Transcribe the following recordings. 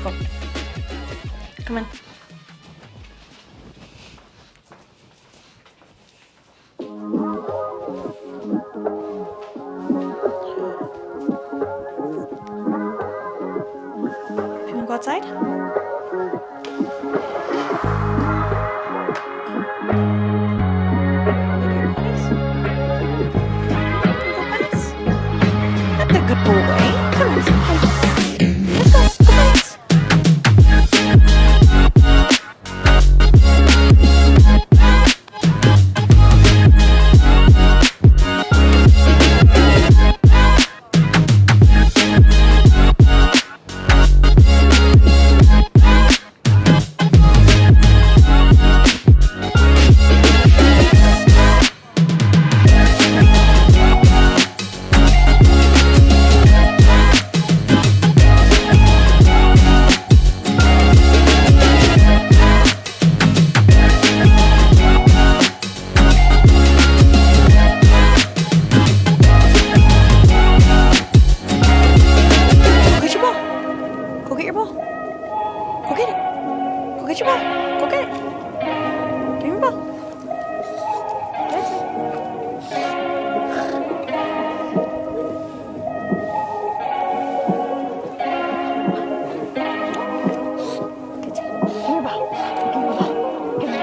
let's go. Come in. You wanna go outside? That's a good boy. Come on, let's go. Go pets. Go get your ball. Go get it. Go get your ball. Go get it. Give me your ball. That's it. Give me your ball. Give me your ball. Give me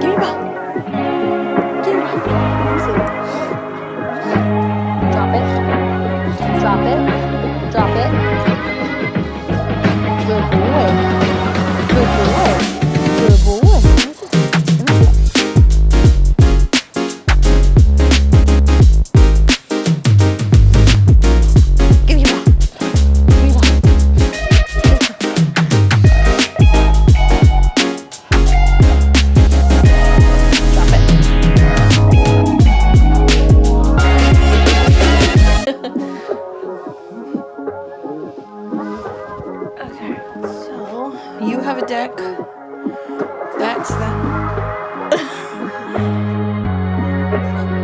your Drop it. Drop it. Good boy. Good boy. Good boy. Give me your ball. Give me your ball. Drop it. Okay, so you have a deck. That's that.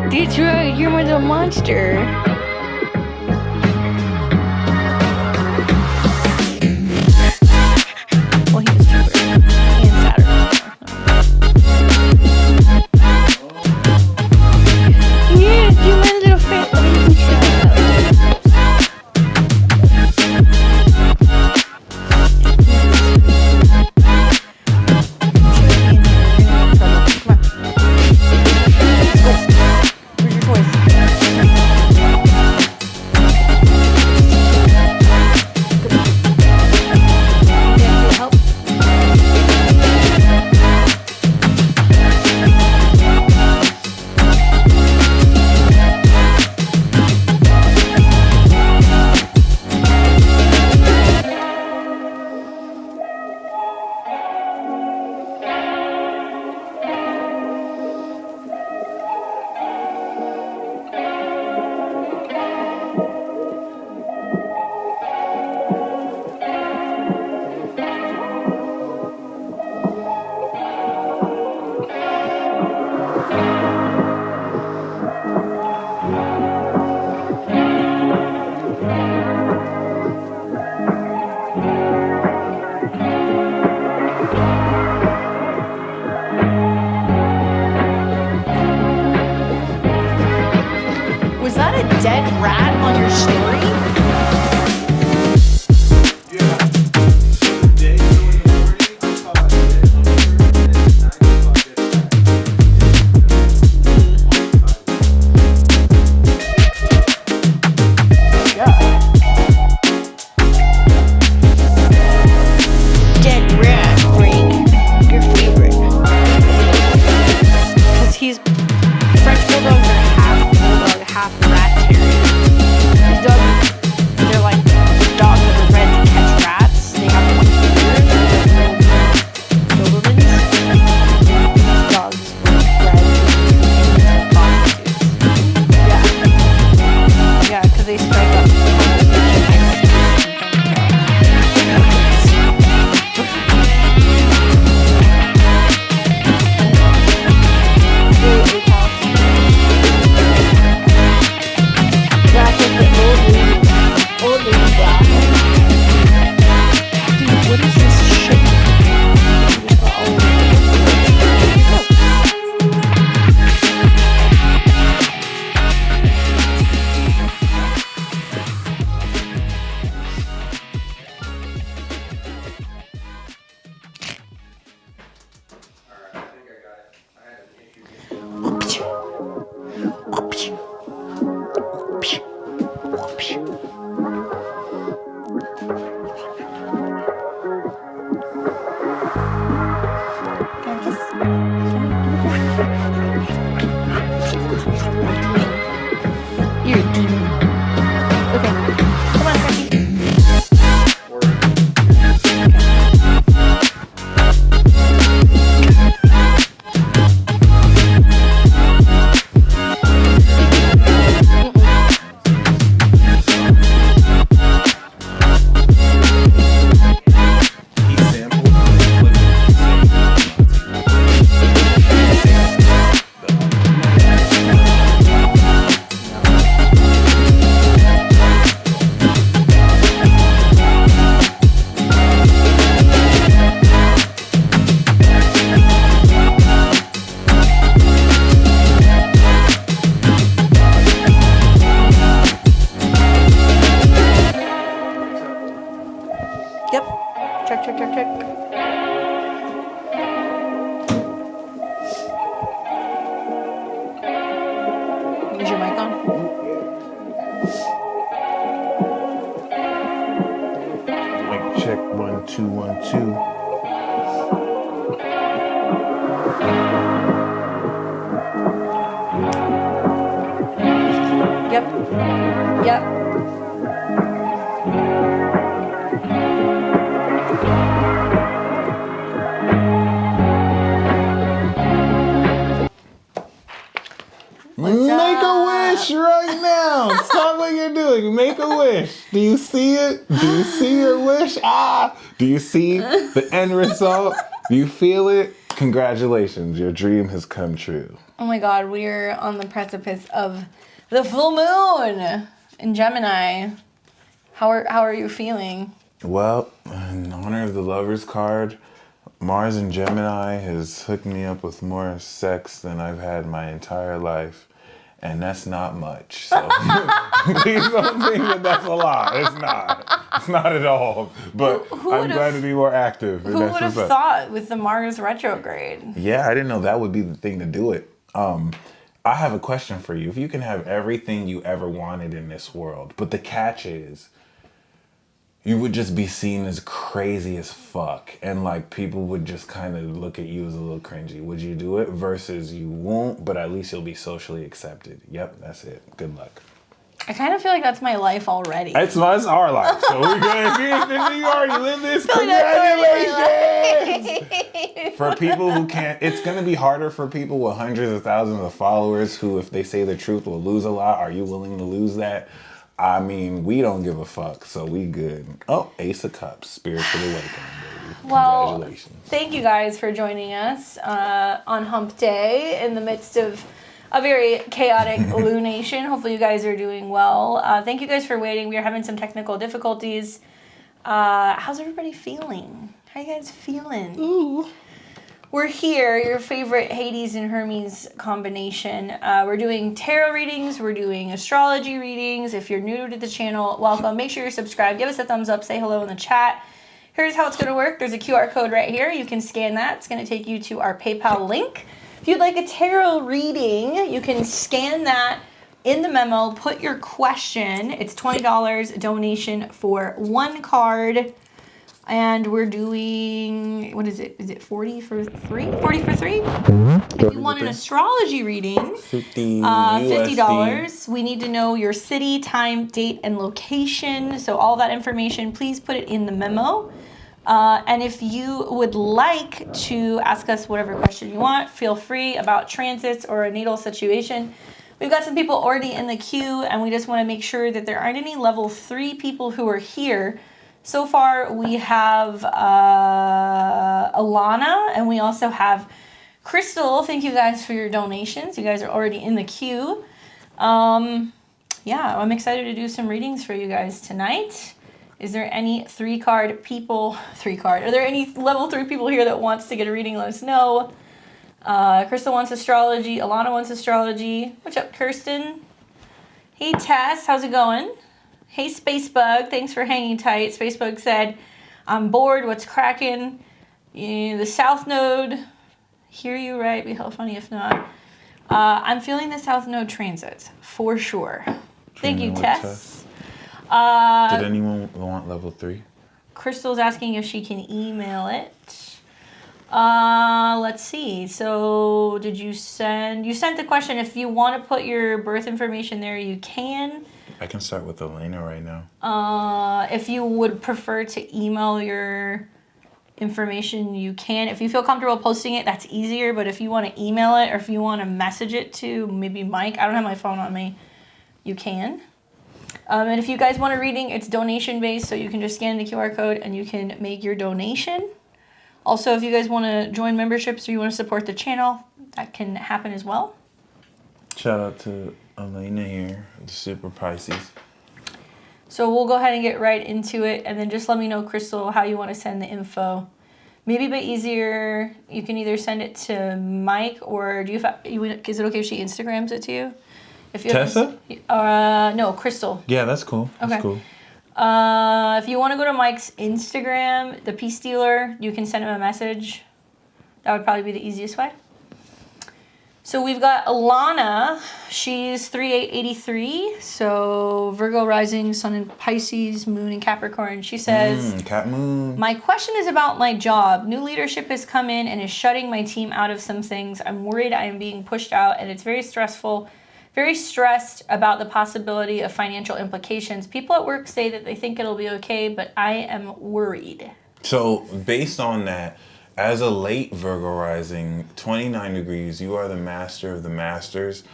Detroit, you're my little monster. Well, he was Jupiter and Saturn. Yeah, you my little fat baby child. Was that a dead rat on your story? Dead rat, Frank. Your favorite. Because he's French bulldogs are half bulldog, half rat terrier. His dog 2, 1, 2. Yep. Yep. Make a wish right now. Stop what you're doing. Make a wish. Do you see it? Do you see your wish? Do you see the end result? Do you feel it? Congratulations. Your dream has come true. Oh my God, we're on the precipice of the full moon in Gemini. How are you feeling? Well, in honor of the Lover's card, Mars in Gemini has hooked me up with more sex than I've had my entire life. And that's not much. So please don't think that that's a lot. It's not. It's not at all. But I'm glad to be more active. Who would have thought with the Mars retrograde? Yeah, I didn't know that would be the thing to do it. I have a question for you. If you can have everything you ever wanted in this world, but the catch is you would just be seen as crazy as fuck, and like people would just kind of look at you as a little cringy. Would you do it? Versus you won't, but at least you'll be socially accepted. Yep, that's it. Good luck. I kind of feel like that's my life already. It's our life, so we're good. If you already live this, congratulations! For people who can't, it's gonna be harder for people with hundreds of thousands of followers who, if they say the truth, will lose a lot. Are you willing to lose that? I mean, we don't give a fuck, so we good. Oh, Ace of Cups, spiritual awakening, baby. Congratulations. Well, thank you guys for joining us on Hump Day in the midst of a very chaotic lunation. Hopefully you guys are doing well. Thank you guys for waiting. We are having some technical difficulties. How's everybody feeling? How you guys feeling? Ooh. We're here, your favorite Hades and Hermes combination. We're doing tarot readings. We're doing astrology readings. If you're new to the channel, welcome. Make sure you're subscribed. Give us a thumbs up. Say hello in the chat. Here's how it's going to work. There's a QR code right here. You can scan that. It's going to take you to our PayPal link. If you'd like a tarot reading, you can scan that in the memo. Put your question. It's $20 donation for one card. And we're doing, what is it? Is it 40 for 3? 40 for 3? If you want an astrology reading, $50. We need to know your city, time, date, and location. So all that information, please put it in the memo. And if you would like to ask us whatever question you want, feel free about transits or a natal situation. We've got some people already in the queue, and we just want to make sure that there aren't any level 3 people who are here. So far, we have Alana, and we also have Crystal. Thank you guys for your donations. You guys are already in the queue. Yeah, I'm excited to do some readings for you guys tonight. Is there any are there any level 3 people here that wants to get a reading? Let us know. Crystal wants astrology. Alana wants astrology. What's up, Kirsten? Hey, Tess. How's it going? Hey, Spacebug, thanks for hanging tight. Spacebug said, I'm bored, what's cracking? The South Node, hear you right, be hell funny if not. I'm feeling the South Node transits, for sure. Thank you, Tess. Did anyone want level 3? Crystal's asking if she can email it. Let's see. So, you sent the question. If you want to put your birth information there, you can. I can start with Elena right now. If you would prefer to email your information, you can. If you feel comfortable posting it, that's easier. But if you want to email it or if you want to message it to maybe Mike, I don't have my phone on me, you can. And if you guys want a reading, it's donation based, so you can just scan the QR code and you can make your donation. Also, if you guys want to join memberships or you want to support the channel, that can happen as well. Shout out to Elena here, the Super Pisces. So we'll go ahead and get right into it, and then just let me know, Crystal, how you want to send the info. Maybe a bit easier, you can either send it to Mike, or is it okay if she Instagrams it to you? If you Tessa? No, Crystal. Yeah, that's cool. Okay. That's cool. If you want to go to Mike's Instagram, the Peace Dealer, you can send him a message. That would probably be the easiest way. So we've got Alana. She's 3883. So Virgo rising, sun in Pisces, moon in Capricorn. She says, Cat moon. my question is about my job. New leadership has come in and is shutting my team out of some things. I'm worried I am being pushed out and it's very stressful. Very stressed about the possibility of financial implications. People at work say that they think it'll be okay, but I am worried. So based on that, as a late Virgo rising, 29 degrees, you are the master of the masters.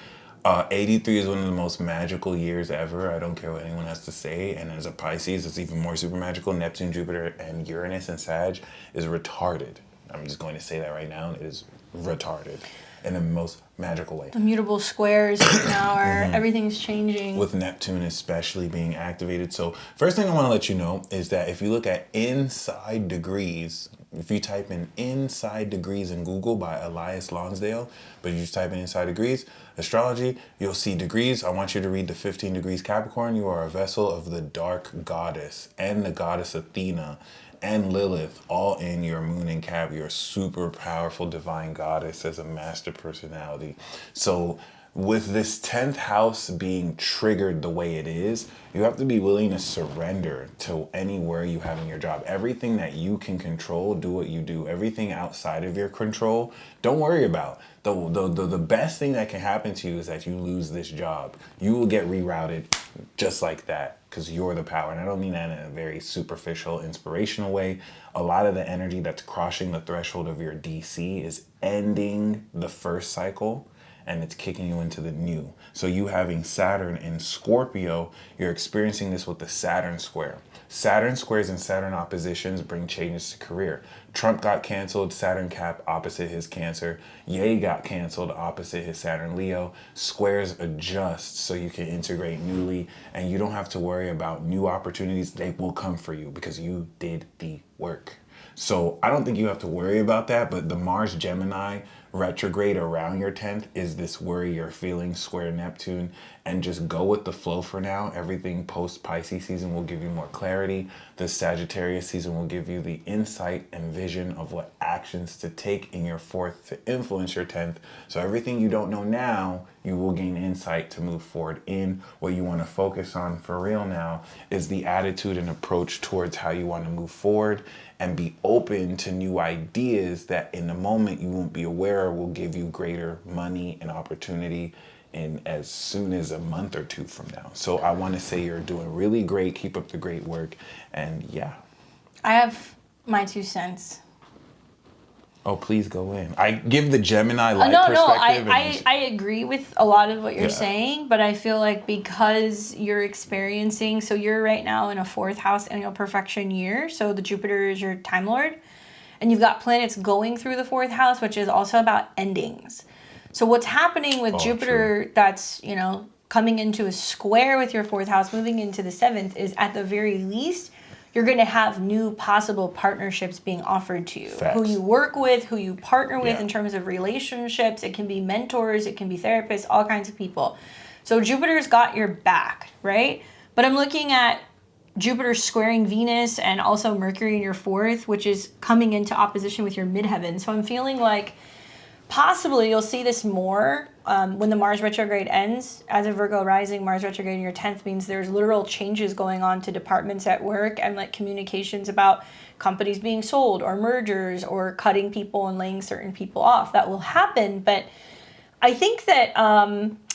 83 is one of the most magical years ever. I don't care what anyone has to say. And as a Pisces, it's even more super magical. Neptune, Jupiter, and Uranus and Sag is retarded. I'm just going to say that right now. It is retarded in the most magical way. Immutable squares right now are everything's changing. With Neptune especially being activated. So first thing I want to let you know is that if you look at inside degrees, if you type in inside degrees in Google by Elias Lonsdale, but you just type in inside degrees, astrology, you'll see degrees. I want you to read the 15 degrees Capricorn. You are a vessel of the dark goddess and the goddess Athena and Lilith, all in your moon and Cap. You're a super powerful divine goddess as a master personality. So with this 10th house being triggered the way it is, you have to be willing to surrender to anywhere you have in your job. Everything that you can control, do what you do. Everything outside of your control, don't worry about. The best thing that can happen to you is that you lose this job. You will get rerouted just like that because you're the power. And I don't mean that in a very superficial, inspirational way. A lot of the energy that's crossing the threshold of your DC is ending the first cycle and it's kicking you into the new. So you having Saturn in Scorpio, you're experiencing this with the Saturn square. Saturn squares and Saturn oppositions bring changes to career. Trump got canceled, Saturn Cap opposite his Cancer. Ye got canceled opposite his Saturn Leo. Squares adjust so you can integrate newly and you don't have to worry about new opportunities. They will come for you because you did the work. So I don't think you have to worry about that, but the Mars Gemini retrograde around your 10th is this worry you're feeling, square Neptune, and just go with the flow for now. Everything post Pisces season will give you more clarity. The Sagittarius season will give you the insight and vision of what actions to take in your 4th to influence your 10th. So everything you don't know now, you will gain insight to move forward in. What you want to focus on for real now is the attitude and approach towards how you want to move forward and be open to new ideas that in the moment you won't be aware will give you greater money and opportunity in as soon as a month or two from now. So I want to say you're doing really great. Keep up the great work. And yeah. I have my 2 cents. Oh, please go in. I give the Gemini light No, perspective. I agree with a lot of what you're Yeah. saying, but I feel like because you're experiencing, so you're right now in a 4th house annual perfection year, so the Jupiter is your time lord, and you've got planets going through the 4th house, which is also about endings. So what's happening with Jupiter that's, coming into a square with your 4th house, moving into the 7th, is at the very least, you're going to have new possible partnerships being offered to you. Facts. Who you work with, who you partner with Yeah. in terms of relationships. It can be mentors, it can be therapists, all kinds of people. So Jupiter's got your back, right? But I'm looking at Jupiter squaring Venus and also Mercury in your 4th, which is coming into opposition with your midheaven. So I'm feeling like possibly you'll see this more when the Mars retrograde ends. As a Virgo rising, Mars retrograde in your 10th means there's literal changes going on to departments at work and like communications about companies being sold or mergers or cutting people and laying certain people off. That will happen. But I think that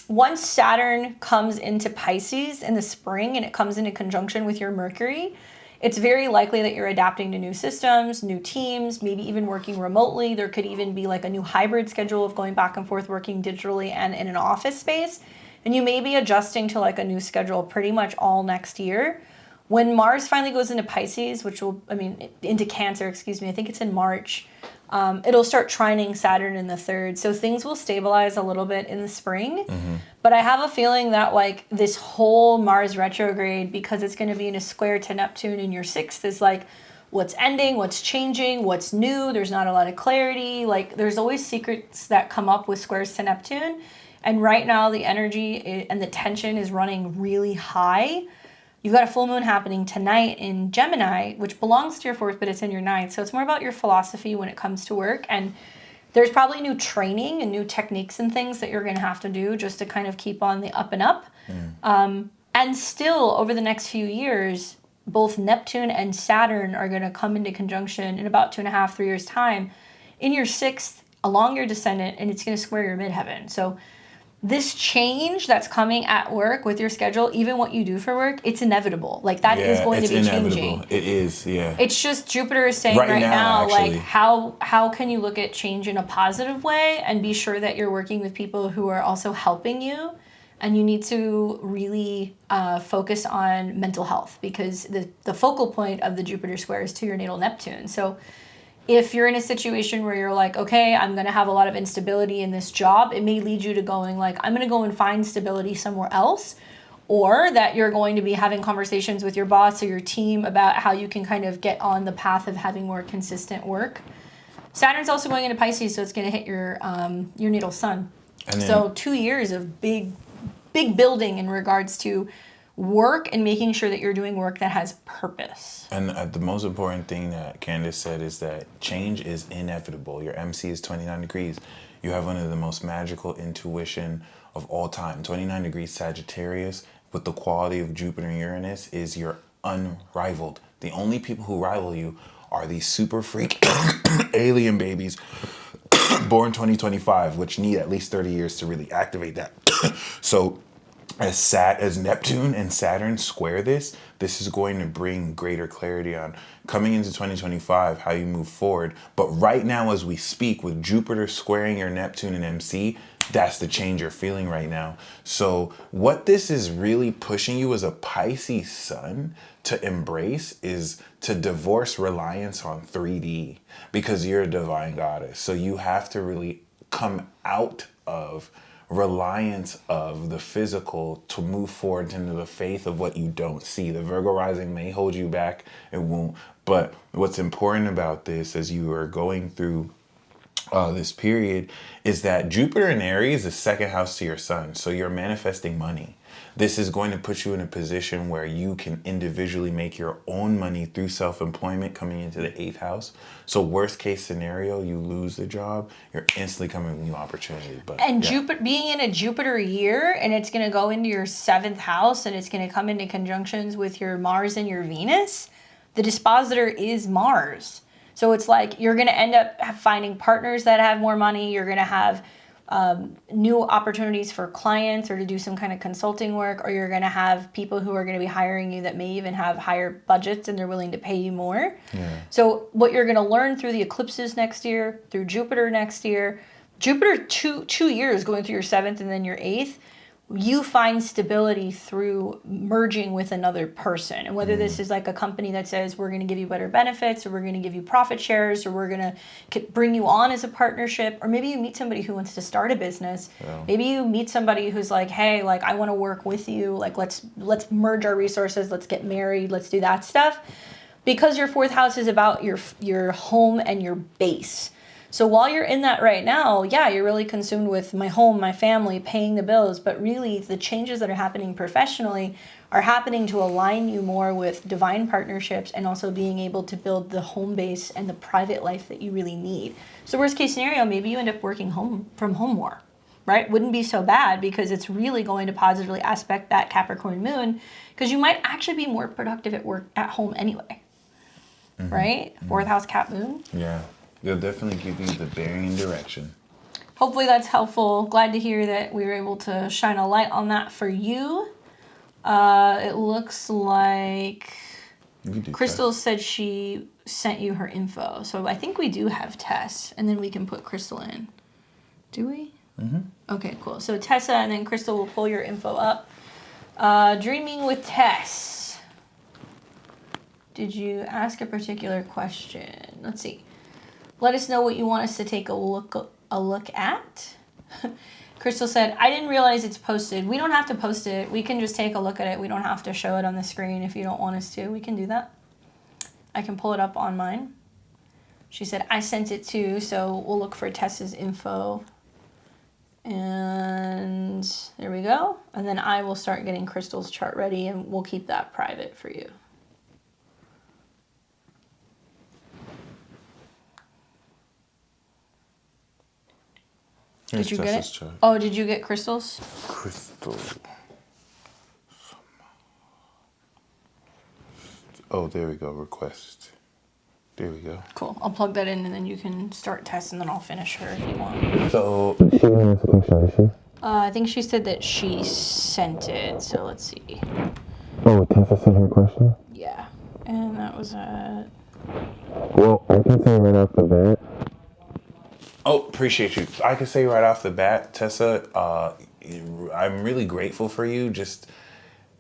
once Saturn comes into Pisces in the spring and it comes into conjunction with your Mercury, it's very likely that you're adapting to new systems, new teams, maybe even working remotely. There could even be like a new hybrid schedule of going back and forth, working digitally and in an office space. And you may be adjusting to like a new schedule pretty much all next year. When Mars finally goes into Pisces, into Cancer, I think it's in March, it'll start trining Saturn in the 3rd. So things will stabilize a little bit in the spring. Mm-hmm. But I have a feeling that like this whole Mars retrograde, because it's going to be in a square to Neptune in your 6th, is like what's ending, what's changing, what's new. There's not a lot of clarity. Like there's always secrets that come up with squares to Neptune. And right now the energy and the tension is running really high. You've got a full moon happening tonight in Gemini, which belongs to your 4th, but it's in your 9th. So it's more about your philosophy when it comes to work. And There's probably new training and new techniques and things that you're going to have to do just to kind of keep on the up and up. And still, over the next few years, both Neptune and Saturn are going to come into conjunction in about 2.5, 3 years' time in your sixth, along your descendant, and it's going to square your midheaven. So this change that's coming at work with your schedule, even what you do for work, it's inevitable. Like that is going to be changing. It is, yeah. It's just Jupiter is saying right now like how can you look at change in a positive way and be sure that you're working with people who are also helping you, and you need to really focus on mental health, because the focal point of the Jupiter square is to your natal Neptune. So if you're in a situation where you're like, okay, I'm going to have a lot of instability in this job, it may lead you to going like, I'm going to go and find stability somewhere else, or that you're going to be having conversations with your boss or your team about how you can kind of get on the path of having more consistent work. Saturn's also going into Pisces, so it's going to hit your natal sun. So 2 years of big building in regards to work and making sure that you're doing work that has purpose. And the most important thing that Candace said is that change is inevitable. Your MC is 29 degrees. You have one of the most magical intuition of all time. 29 degrees Sagittarius with the quality of Jupiter and Uranus is you're unrivaled. The only people who rival you are these super freak alien babies born 2025, which need at least 30 years to really activate that. So as Neptune and Saturn square this is going to bring greater clarity on coming into 2025, how you move forward. But right now, as we speak, with Jupiter squaring your Neptune and MC, that's the change you're feeling right now. So what this is really pushing you as a Pisces sun to embrace is to divorce reliance on 3D, because you're a divine goddess. So you have to really come out of reliance of the physical to move forward into the faith of what you don't see. The Virgo rising may hold you back, it won't. But what's important about this as you are going through this period is that Jupiter in Aries is second house to your sun. So you're manifesting money. This is going to put you in a position where you can individually make your own money through self-employment coming into the 8th house. So worst case scenario, you lose the job, you're instantly coming with new opportunity. But Jupiter being in a Jupiter year, and it's going to go into your 7th house, and it's going to come into conjunctions with your Mars and your Venus. The dispositor is Mars. So it's like you're going to end up finding partners that have more money. You're going to have new opportunities for clients or to do some kind of consulting work, or you're going to have people who are going to be hiring you that may even have higher budgets and they're willing to pay you more. Yeah. So what you're going to learn through the eclipses next year, through Jupiter next year, Jupiter 2 years going through your 7th and then your 8th, you find stability through merging with another person. And whether this is like a company that says, we're going to give you better benefits, or we're going to give you profit shares, or we're going to bring you on as a partnership, or maybe you meet somebody who wants to start a business. Yeah. Maybe you meet somebody who's like, hey, like I want to work with you. Like let's merge our resources. Let's get married. Let's do that stuff. Because your 4th house is about your home and your base. So while you're in that right now, yeah, you're really consumed with my home, my family, paying the bills, but really the changes that are happening professionally are happening to align you more with divine partnerships and also being able to build the home base and the private life that you really need. So worst case scenario, maybe you end up working from home more, right? Wouldn't be so bad, because it's really going to positively aspect that Capricorn moon, because you might actually be more productive at work at home anyway, right? 4th house Cap moon. Yeah. They'll definitely give you the bearing and direction. Hopefully that's helpful. Glad to hear that we were able to shine a light on that for you. It looks like Crystal said she sent you her info. So I think we do have Tess, and then we can put Crystal in. Do we? Mm-hmm. Okay, cool. So Tessa and then Crystal will pull your info up. Dreaming with Tess. Did you ask a particular question? Let's see. Let us know what you want us to take a look at. Crystal said, I didn't realize it's posted. We don't have to post it. We can just take a look at it. We don't have to show it on the screen if you don't want us to. We can do that. I can pull it up on mine. She said, I sent it too, so we'll look for Tessa's info. And there we go. And then I will start getting Crystal's chart ready, and we'll keep that private for you. Did you get Tessa's it? chart. Oh, did you get crystals? Crystal. Oh, there we go. Request. There we go. Cool. I'll plug that in and then you can start testing, and then I'll finish her if you want. So, she didn't ask a question, did she? I think she said that she sent it, so let's see. Oh, Tessa sent her question? Yeah. And that was Well, I can say right off the bat. Oh, appreciate you. I can say right off the bat, Tessa, I'm really grateful for you.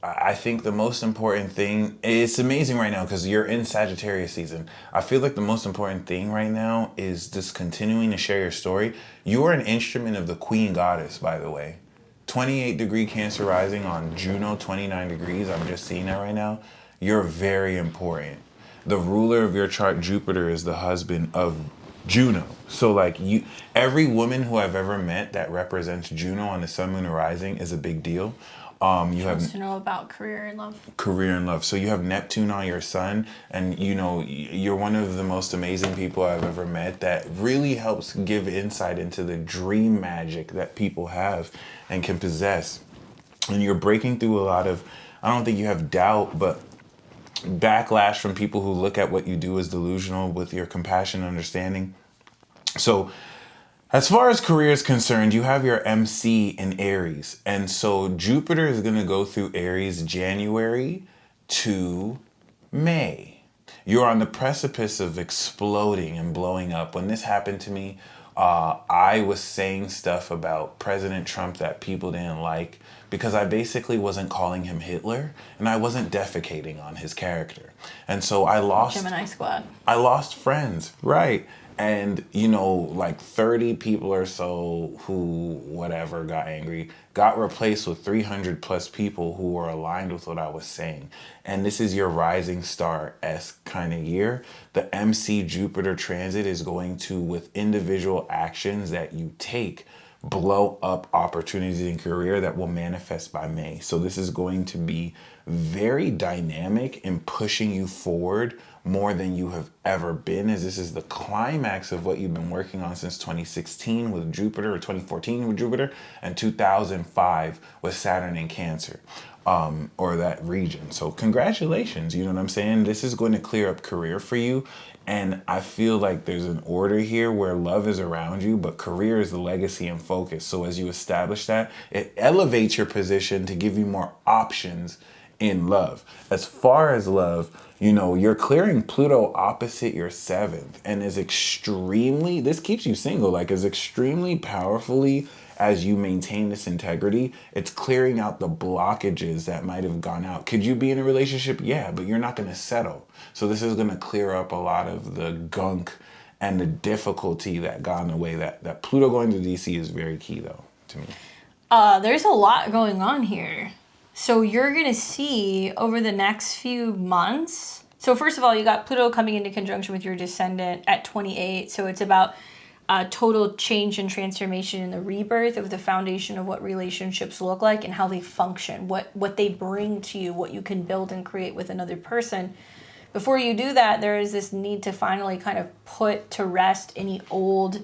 I think the most important thing, it's amazing right now because you're in Sagittarius season. I feel like the most important thing right now is just continuing to share your story. You are an instrument of the Queen Goddess, by the way. 28-degree Cancer rising on Juno, 29 degrees. I'm just seeing that right now. You're very important. The ruler of your chart, Jupiter, is the husband of Juno. So like every woman who I've ever met that represents Juno on the sun, moon, or rising is a big deal. You have to know about career and love. Career and love. So you have Neptune on your sun, and you're one of the most amazing people I've ever met that really helps give insight into the dream magic that people have and can possess. And you're breaking through a lot of, I don't think you have doubt, but backlash from people who look at what you do as delusional with your compassion and understanding. So as far as career is concerned, you have your MC in Aries. And so Jupiter is going to go through Aries January to May. You're on the precipice of exploding and blowing up. When this happened to me, I was saying stuff about President Trump that people didn't like because I basically wasn't calling him Hitler and I wasn't defecating on his character. And so I lost Gemini squad. I lost friends, right? And, like 30 people or so who, whatever, got angry, got replaced with 300 plus people who were aligned with what I was saying. And this is your rising star-esque kind of year. The MC Jupiter transit is going to, with individual actions that you take, blow up opportunities in career that will manifest by May. So this is going to be very dynamic in pushing you forward more than you have ever been, as this is the climax of what you've been working on since 2016 with Jupiter, or 2014 with Jupiter, and 2005 with Saturn in Cancer, or that region. So congratulations, you know what I'm saying? This is going to clear up career for you. And I feel like there's an order here where love is around you, but career is the legacy and focus. So as you establish that, it elevates your position to give you more options in love. As far as love, you're clearing Pluto opposite your 7th and is extremely, this keeps you single, is extremely powerfully, as you maintain this integrity, it's clearing out the blockages that might have gone out. Could you be in a relationship? Yeah, but you're not going to settle. So this is going to clear up a lot of the gunk and the difficulty that got in the way. That Pluto going to DC is very key, though, to me. There's a lot going on here. So you're going to see over the next few months. So first of all, you got Pluto coming into conjunction with your descendant at 28. So it's about total change and transformation in the rebirth of the foundation of what relationships look like and how they function, what they bring to you, what you can build and create with another person. Before you do that, there is this need to finally kind of put to rest any old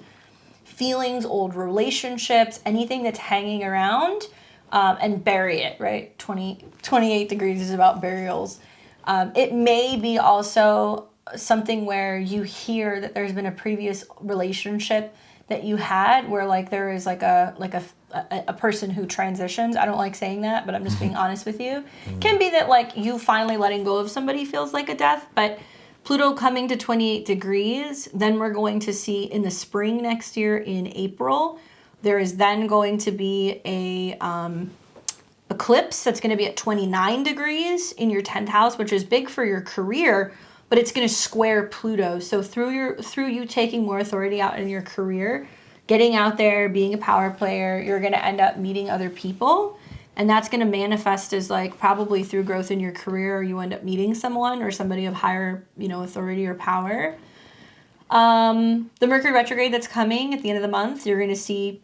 feelings, old relationships, anything that's hanging around, and bury it, right? 28 degrees is about burials. It may be also something where you hear that there's been a previous relationship that you had where there is a person who transitions. I don't like saying that, but I'm just being honest with you. Can be that you finally letting go of somebody feels like a death, but Pluto coming to 28 degrees, then we're going to see in the spring next year in April, there is then going to be a eclipse that's going to be at 29 degrees in your 10th house, which is big for your career, but it's going to square Pluto. So through you taking more authority out in your career, getting out there, being a power player, you're going to end up meeting other people. And that's going to manifest as probably through growth in your career, or you end up meeting someone or somebody of higher, authority or power. The Mercury retrograde that's coming at the end of the month, you're going to see,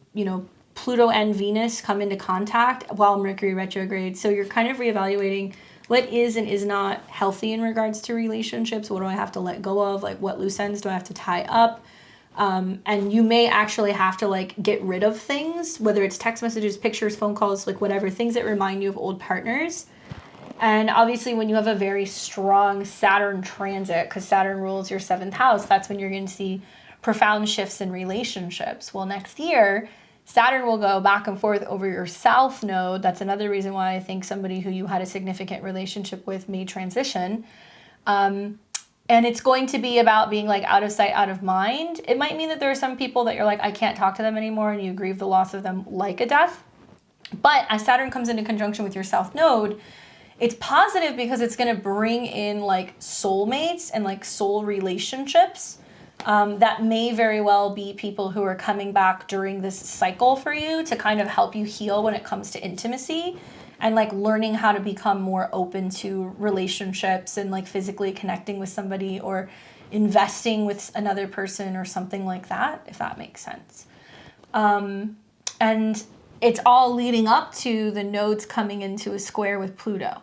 Pluto and Venus come into contact while Mercury retrograde. So you're kind of reevaluating what is and is not healthy in regards to relationships. What do I have to let go of? What loose ends do I have to tie up? And you may actually have to like get rid of things, whether it's text messages, pictures, phone calls, like whatever, things that remind you of old partners. And obviously when you have a very strong Saturn transit, because Saturn rules your 7th house, that's when you're going to see profound shifts in relationships. Well, next year, Saturn will go back and forth over your South node. That's another reason why I think somebody who you had a significant relationship with may transition. And it's going to be about being like out of sight, out of mind. It might mean that there are some people that you're like, I can't talk to them anymore, and you grieve the loss of them like a death. But as Saturn comes into conjunction with your South node, it's positive because it's going to bring in like soulmates and like soul relationships. That may very well be people who are coming back during this cycle for you to kind of help you heal when it comes to intimacy and like learning how to become more open to relationships and like physically connecting with somebody or investing with another person or something like that, if that makes sense. And it's all leading up to the nodes coming into a square with Pluto.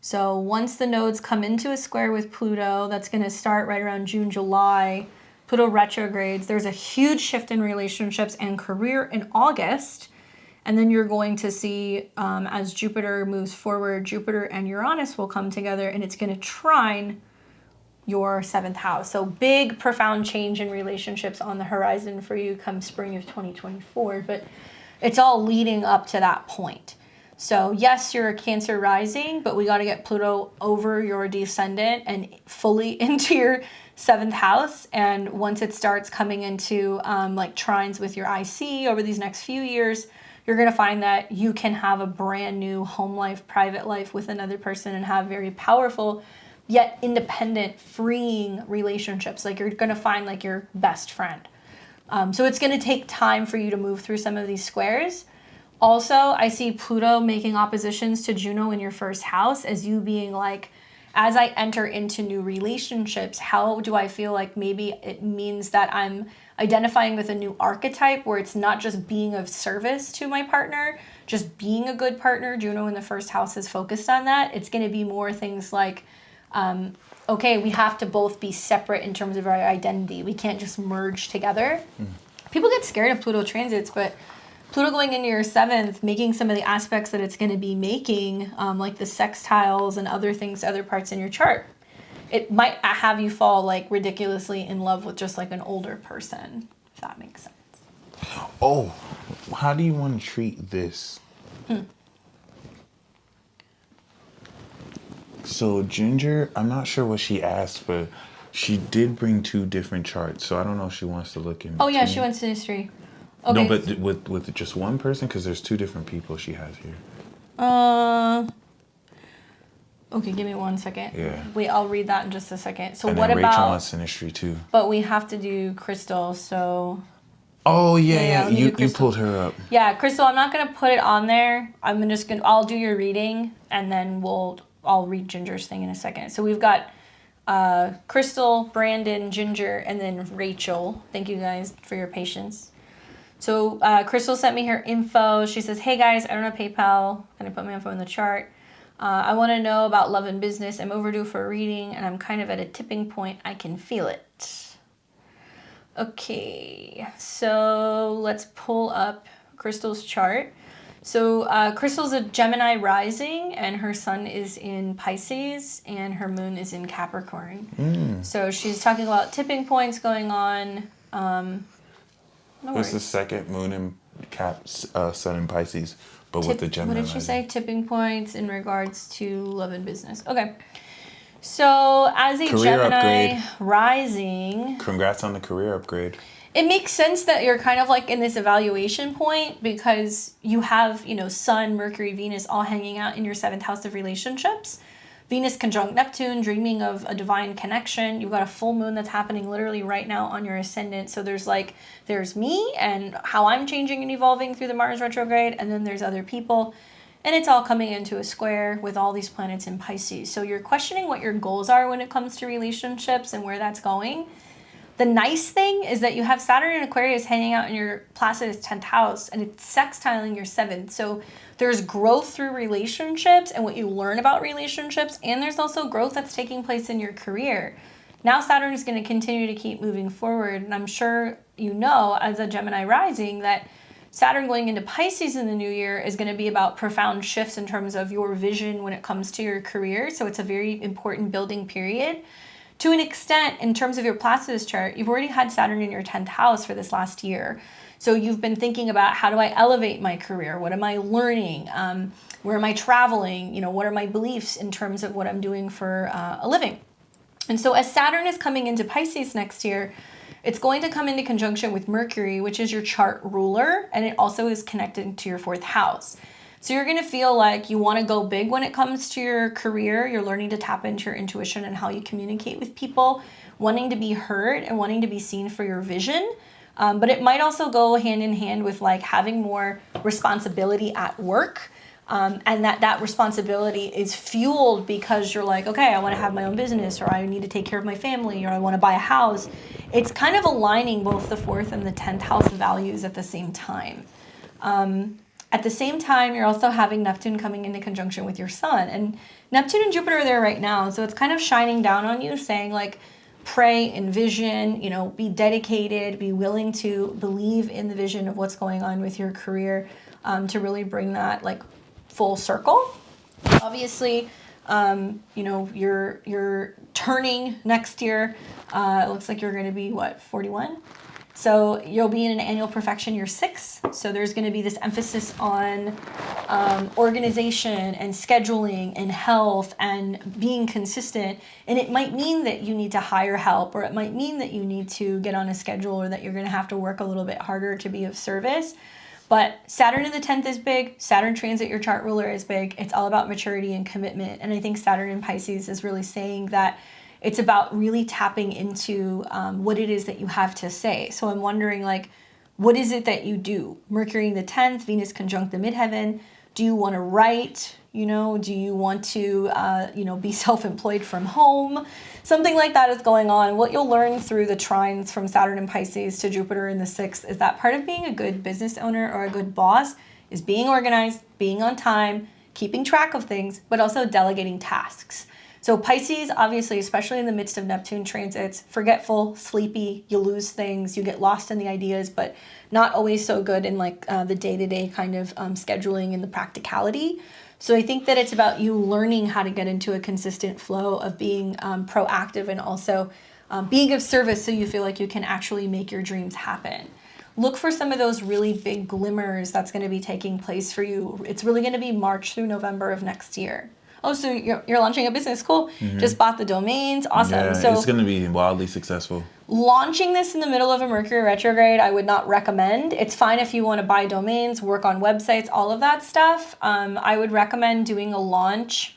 So once the nodes come into a square with Pluto, that's going to start right around June, July. Pluto retrogrades. There's a huge shift in relationships and career in August. And then you're going to see, as Jupiter moves forward, Jupiter and Uranus will come together, and it's going to trine your 7th house. So big, profound change in relationships on the horizon for you come spring of 2024. But it's all leading up to that point. So yes, you're a Cancer rising, but we got to get Pluto over your descendant and fully into your 7th house. And once it starts coming into like trines with your IC over these next few years, you're going to find that you can have a brand new home life, private life with another person and have very powerful yet independent, freeing relationships. Like you're going to find like your best friend. So it's going to take time for you to move through some of these squares. Also, I see Pluto making oppositions to Juno in your 1st house as you being like, as I enter into new relationships, how do I feel like maybe it means that I'm identifying with a new archetype where it's not just being of service to my partner, just being a good partner. Juno in the 1st house is focused on that. It's going to be more things like, okay, we have to both be separate in terms of our identity. We can't just merge together. People get scared of Pluto transits, but Pluto going into your 7th, making some of the aspects that it's going to be making, like the sextiles and other things, other parts in your chart, it might have you fall like ridiculously in love with just like an older person, if that makes sense. Oh, how do you want to treat this? So Ginger, I'm not sure what she asked, but she did bring 2 different charts. So I don't know if she wants to look in. Oh yeah, she wants to history. Okay. No, but with just one person, because there's 2 different people she has here. Okay, give me 1 second. Yeah. Wait, I'll read that in just a second. So And what then Rachel about? wants synastry too. But we have to do Crystal, so. Oh yeah. let me do You Crystal. pulled her up. Yeah, Crystal, I'm not gonna put it on there. I'll do your reading, and then I'll read Ginger's thing in a second. So we've got Crystal, Brandon, Ginger, and then Rachel. Thank you guys for your patience. So Crystal sent me her info. She says, hey guys, I don't have PayPal. Gonna put my info in the chart. I want to know about love and business. I'm overdue for a reading, and I'm kind of at a tipping point. I can feel it. Okay, so let's pull up Crystal's chart. So Crystal's a Gemini rising, and her sun is in Pisces, and her moon is in Capricorn. So she's talking about tipping points going on. What's the second moon in sun in Pisces, but with the Gemini? What did she say? Tipping points in regards to love and business. Okay. So as a Career Gemini upgrade. rising, Congrats on the career upgrade. it makes sense that you're kind of like in this evaluation point because you have, Sun, Mercury, Venus all hanging out in your 7th house of relationships. Venus conjunct Neptune, dreaming of a divine connection. You've got a full moon that's happening literally right now on your ascendant. So there's me and how I'm changing and evolving through the Mars retrograde, and then there's other people. And it's all coming into a square with all these planets in Pisces. So you're questioning what your goals are when it comes to relationships and where that's going. The nice thing is that you have Saturn and Aquarius hanging out in your Placidus 10th house, and it's sextiling your 7th. So there's growth through relationships and what you learn about relationships, and there's also growth that's taking place in your career. Now Saturn is going to continue to keep moving forward. And I'm sure you know, as a Gemini rising, that Saturn going into Pisces in the new year is going to be about profound shifts in terms of your vision when it comes to your career. So it's a very important building period. To an extent, in terms of your Placidus chart, you've already had Saturn in your 10th house for this last year. So you've been thinking about, how do I elevate my career? What am I learning? Where am I traveling? You know, what are my beliefs in terms of what I'm doing for a living? And so as Saturn is coming into Pisces next year, it's going to come into conjunction with Mercury, which is your chart ruler, and it also is connected to your 4th house. So you're going to feel like you want to go big when it comes to your career. You're learning to tap into your intuition and how you communicate with people, wanting to be heard and wanting to be seen for your vision. But it might also go hand in hand with like having more responsibility at work. And that responsibility is fueled because you're like, okay, I want to have my own business, or I need to take care of my family, or I want to buy a house. It's kind of aligning both the 4th and the 10th house values at the same time. At the same time, you're also having Neptune coming into conjunction with your sun. And Neptune and Jupiter are there right now. So it's kind of shining down on you, saying like, pray, envision, you know, be dedicated, be willing to believe in the vision of what's going on with your career, to really bring that like full circle. Obviously, you know, you're turning next year. It looks like you're going to be, what, 41? So you'll be in an annual perfection year 6. So there's going to be this emphasis on organization and scheduling and health and being consistent. And it might mean that you need to hire help, or it might mean that you need to get on a schedule, or that you're going to have to work a little bit harder to be of service. But Saturn in the 10th is big. Saturn transit your chart ruler is big. It's all about maturity and commitment. And I think Saturn in Pisces is really saying that it's about really tapping into what it is that you have to say. So I'm wondering, like, what is it that you do? Mercury in the 10th, Venus conjunct the midheaven. Do you want to write? You know, do you want to, you know, be self-employed from home? Something like that is going on. What you'll learn through the trines from Saturn and Pisces to Jupiter in the 6th is that part of being a good business owner or a good boss is being organized, being on time, keeping track of things, but also delegating tasks. So Pisces, obviously, especially in the midst of Neptune transits, forgetful, sleepy, you lose things, you get lost in the ideas, but not always so good in like the day-to-day kind of scheduling and the practicality. So I think that it's about you learning how to get into a consistent flow of being proactive and also being of service, so you feel like you can actually make your dreams happen. Look for some of those really big glimmers that's going to be taking place for you. It's really going to be March through November of next year. Oh, so you're launching a business. Cool. Mm-hmm. Just bought the domains. Awesome. Yeah, so it's going to be wildly successful. Launching this in the middle of a Mercury retrograde, I would not recommend. It's fine if you want to buy domains, work on websites, all of that stuff. I would recommend doing a launch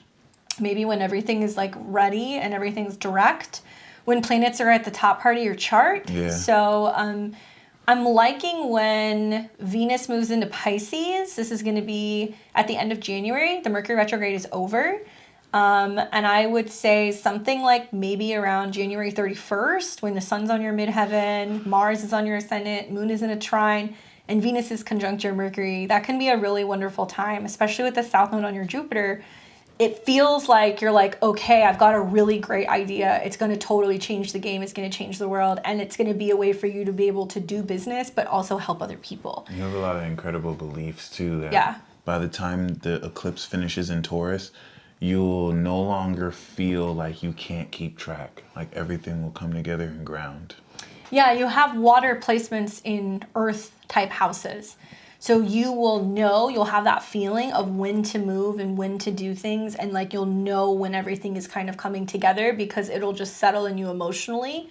maybe when everything is like ready and everything's direct, when planets are at the top part of your chart. Yeah. So I'm liking when Venus moves into Pisces. This is going to be at the end of January. The Mercury retrograde is over. And I would say something like maybe around January 31st, when the sun's on your midheaven, Mars is on your ascendant, moon is in a trine, and Venus is conjunct your Mercury. That can be a really wonderful time, especially with the south node on your Jupiter. It feels like you're like, okay, I've got a really great idea. It's going to totally change the game. It's going to change the world. And it's going to be a way for you to be able to do business, but also help other people. You have a lot of incredible beliefs, too, that by the time the eclipse finishes in Taurus, you'll no longer feel like you can't keep track. Like everything will come together and ground. Yeah, you have water placements in earth-type houses. So you will know, you'll have that feeling of when to move and when to do things, and like you'll know when everything is kind of coming together because it'll just settle in you emotionally.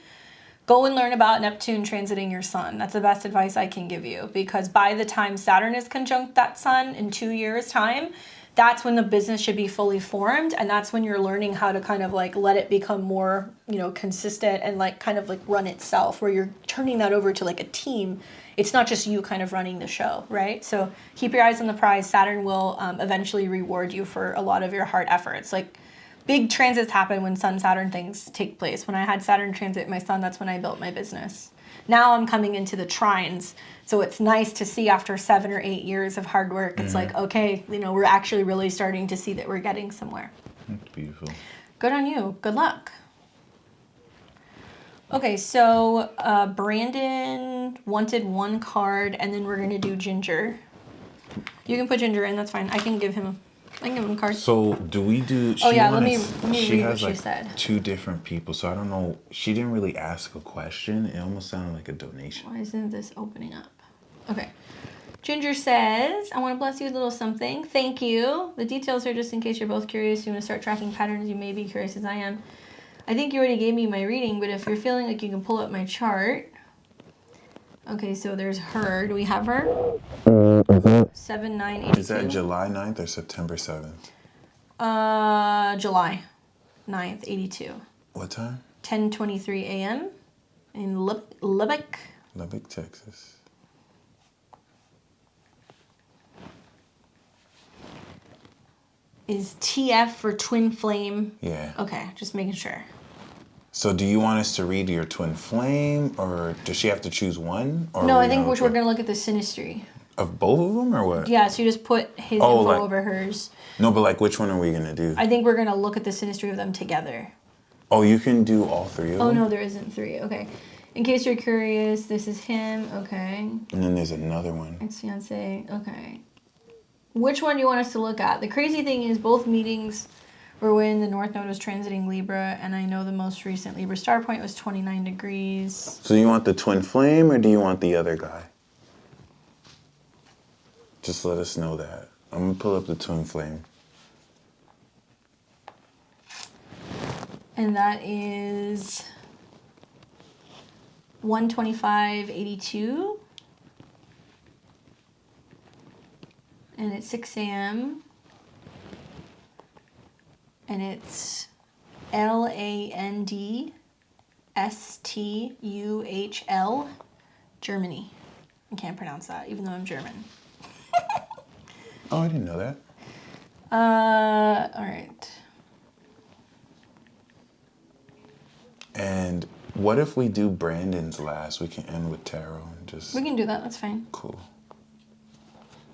Go and learn about Neptune transiting your sun. That's the best advice I can give you, because by the time Saturn is conjunct that sun in 2 years' time, that's when the business should be fully formed, and that's when you're learning how to kind of like let it become more, you know, consistent and like kind of like run itself, where you're turning that over to like a team. It's not just you kind of running the show, right? So keep your eyes on the prize. Saturn will eventually reward you for a lot of your hard efforts. Like big transits happen when Sun-Saturn things take place. When I had Saturn transit my sun, that's when I built my business. Now I'm coming into the trines. So it's nice to see after 7 or 8 years of hard work, it's like, okay, you know, we're actually really starting to see that we're getting somewhere. That's beautiful. Good on you. Good luck. Okay, so Brandon wanted one card, and then we're gonna do Ginger. You can put Ginger in. That's fine. I can give him a card. So do we do? Oh, yeah, let wants- me She read has what she like said. 2 different people, so I don't know. She didn't really ask a question. It almost sounded like a donation. Why isn't this opening up? Okay. Ginger says, I want to bless you with a little something. Thank you. The details are just in case you're both curious. You want to start tracking patterns. You may be curious as I am. I think you already gave me my reading, but if you're feeling like you can pull up my chart. Okay, so there's her. Do we have her? 7982. Is that July 9th or September 7th? July 9th, 82. What time? 10:23 a.m. in Lubbock. Lubbock, Texas. Is TF for twin flame? Yeah. Okay, just making sure. So do you want us to read your twin flame, or does she have to choose one? Or No, I think we're going to look at the synastry. Of both of them, or what? Yeah, so you just put his Oh, info like- over hers. No, but like, which one are we gonna do? I think we're going to look at the synastry of them together. Oh, you can do all 3 of them? Oh, no, there isn't 3. Okay. In case you're curious, this is him. Okay. And then there's another one. Ex-fiance. Okay. Which one do you want us to look at? The crazy thing is both meetings were when the North Node was transiting Libra, and I know the most recent Libra star point was 29 degrees. So you want the twin flame, or do you want the other guy? Just let us know that. I'm gonna pull up the twin flame. And that is 125.82. And it's 6 a.m. And it's LANDSTUHL, Germany. I can't pronounce that, even though I'm German. Oh, I didn't know that. All right. And what if we do Brandon's last? We can end with tarot and just... We can do that, that's fine. Cool.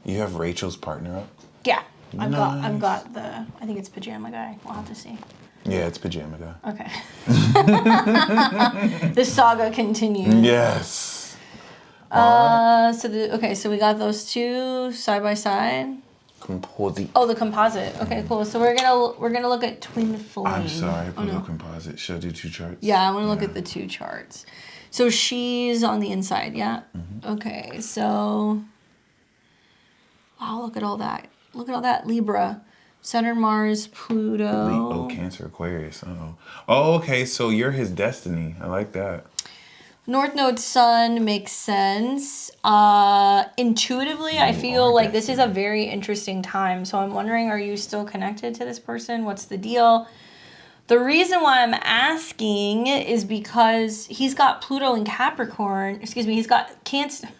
You have Rachel's partner up? Yeah. I've Nice. got the, I think it's Pajama Guy. We'll have to see. Yeah, it's Pajama Guy. Okay. The saga continues. Yes. So we got those 2 side by side. Composite. Oh, the composite. Okay, cool. So we're gonna look at twin flame. I'm sorry, I Oh, put no. a composite. Should I do 2 charts? Yeah, I want to look at the 2 charts. So she's on the inside, yeah? Mm-hmm. Okay, so... Wow, look at all that. Look at all that Libra. Saturn, Mars, Pluto. Oh, Cancer, Aquarius. Oh, okay, so you're his destiny. I like that. North Node Sun makes sense. Intuitively, I feel like this is a very interesting time. So I'm wondering, are you still connected to this person? What's the deal? The reason why I'm asking is because he's got Pluto in Capricorn. Excuse me, he's got Cancer,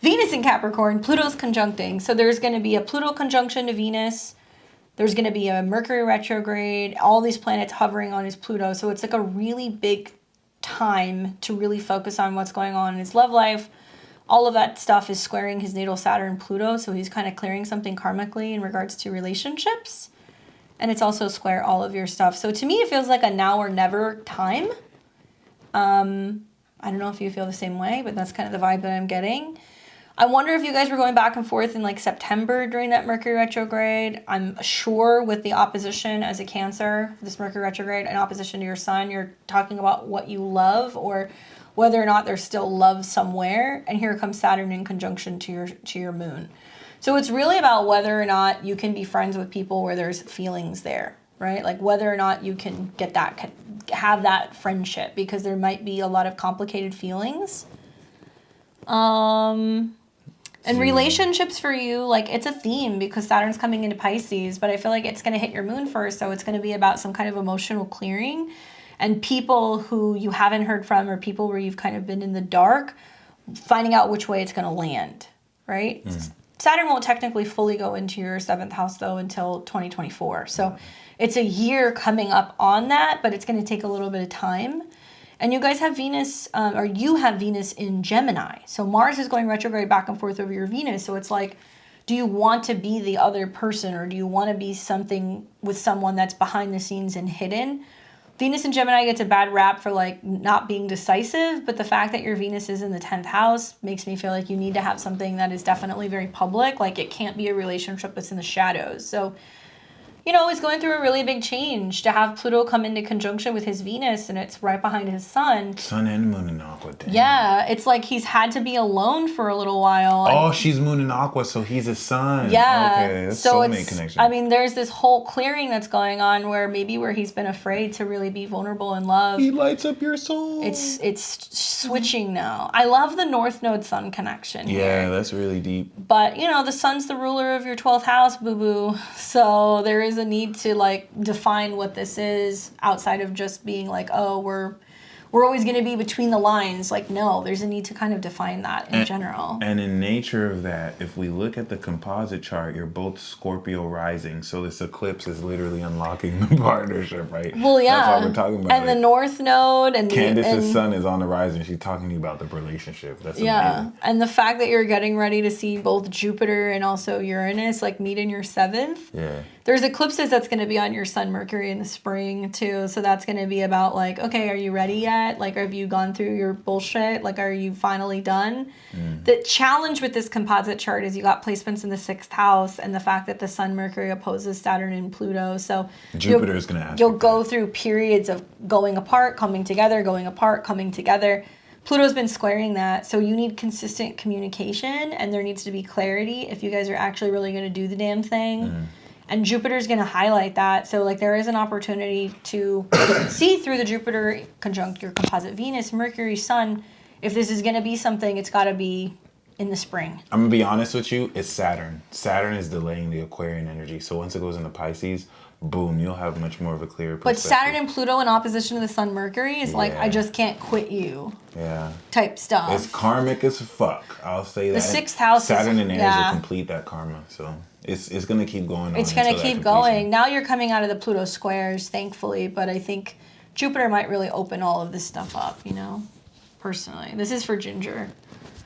Venus in Capricorn. Pluto's conjuncting. So there's going to be a Pluto conjunction to Venus. There's going to be a Mercury retrograde. All these planets hovering on his Pluto. So it's like a really big time to really focus on what's going on in his love life. All of that stuff is squaring his natal Saturn Pluto. So he's kind of clearing something karmically in regards to relationships. And it's also square all of your stuff. So to me, it feels like a now or never time. I don't know if you feel the same way, but that's kind of the vibe that I'm getting. I wonder if you guys were going back and forth in like September during that Mercury retrograde. I'm sure with the opposition as a Cancer, this Mercury retrograde, in opposition to your sun, you're talking about what you love or whether or not there's still love somewhere. And here comes Saturn in conjunction to your moon. So it's really about whether or not you can be friends with people where there's feelings there, right? Like whether or not you can have that friendship, because there might be a lot of complicated feelings. And relationships for you, like it's a theme because Saturn's coming into Pisces, but I feel like it's going to hit your moon first. So it's going to be about some kind of emotional clearing, and people who you haven't heard from or people where you've kind of been in the dark, finding out which way it's going to land, right? Saturn won't technically fully go into your 7th house though until 2024. So it's a year coming up on that, but it's going to take a little bit of time. And you guys have Venus, or you have Venus in Gemini. So Mars is going retrograde back and forth over your Venus. So it's like, do you want to be the other person, or do you want to be something with someone that's behind the scenes and hidden? Venus in Gemini gets a bad rap for like not being decisive, but the fact that your Venus is in the 10th house makes me feel like you need to have something that is definitely very public. Like it can't be a relationship that's in the shadows. So, you know, he's going through a really big change to have Pluto come into conjunction with his Venus and it's right behind his sun. Sun and moon in Aqua. Damn. Yeah, it's like he's had to be alone for a little while. Oh, she's moon in Aqua, so he's a sun. Yeah. Okay, that's so soulmate it's, connection. I mean, there's this whole clearing that's going on where he's been afraid to really be vulnerable in love. He lights up your soul. It's switching now. I love the North Node Sun connection Yeah, here. that's really deep. But, you know, the sun's the ruler of your 12th house, boo-boo. So there is a need to, like, define what this is outside of just being like, oh, we're always going to be between the lines. Like, no, there's a need to kind of define that in general. And in nature of that, if we look at the composite chart, you're both Scorpio rising. So this eclipse is literally unlocking the partnership, right? Well, yeah. That's what we're talking about. And the North Node and Candace's sun is on the rise and she's talking to you about the relationship. That's amazing. And the fact that you're getting ready to see both Jupiter and also Uranus like meet in your 7th. Yeah. There's eclipses that's going to be on your Sun, Mercury in the spring too. So that's going to be about like, okay, are you ready yet? Like, have you gone through your bullshit? Like, are you finally done? The challenge with this composite chart is you got placements in the 6th house and the fact that the Sun, Mercury opposes Saturn and Pluto. So Jupiter is going to ask. You'll go through periods of going apart, coming together, going apart, coming together. Pluto's been squaring that. So you need consistent communication and there needs to be clarity if you guys are actually really going to do the damn thing. And Jupiter's going to highlight that. So, like, there is an opportunity to see through the Jupiter conjunct your composite Venus, Mercury, Sun. If this is going to be something, it's got to be in the spring. I'm going to be honest with you. It's Saturn. Saturn is delaying the Aquarian energy. So once it goes into Pisces, boom, you'll have much more of a clearer perspective. But Saturn and Pluto in opposition to the Sun, Mercury is like, I just can't quit you. Yeah. Type stuff. It's karmic as fuck. I'll say that. The 6th house Saturn and Aries will complete that karma. So it's going to keep going on. It's going to keep going. Now you're coming out of the Pluto squares, thankfully. But I think Jupiter might really open all of this stuff up, you know, personally. This is for Ginger.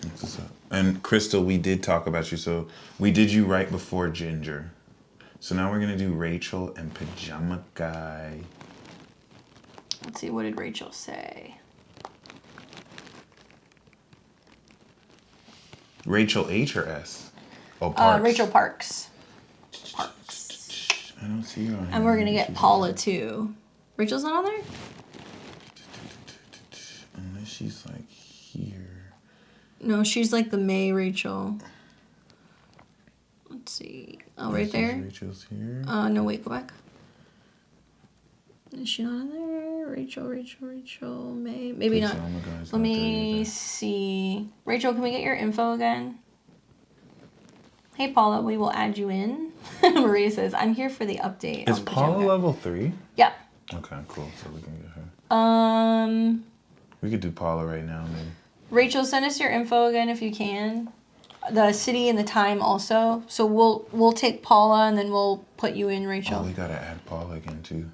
That's what's up. And Crystal, we did talk about you. So we did you right before Ginger. So now we're going to do Rachel and Pajama Guy. Let's see, what did Rachel say? Rachel H or S? Oh, Parks. Rachel Parks. I don't see her on here. And we're going to get Paula, too. Rachel's not on there? Unless she's, like, here. No, she's like the May Rachel. Let's see. Oh, right there? Rachel's here. No, wait, go back. Is she not in there? Rachel, May. Maybe not. Let me see. Rachel, can we get your info again? Hey, Paula, we will add you in. Maria says, I'm here for the update. Is Paula level 3? Yep. Okay, cool. So we can get her. Um, We could do Paula right now, maybe. Rachel, send us your info again if you can. The city and the time also. So we'll take Paula and then we'll put you in, Rachel. Oh, we gotta add Paula again too.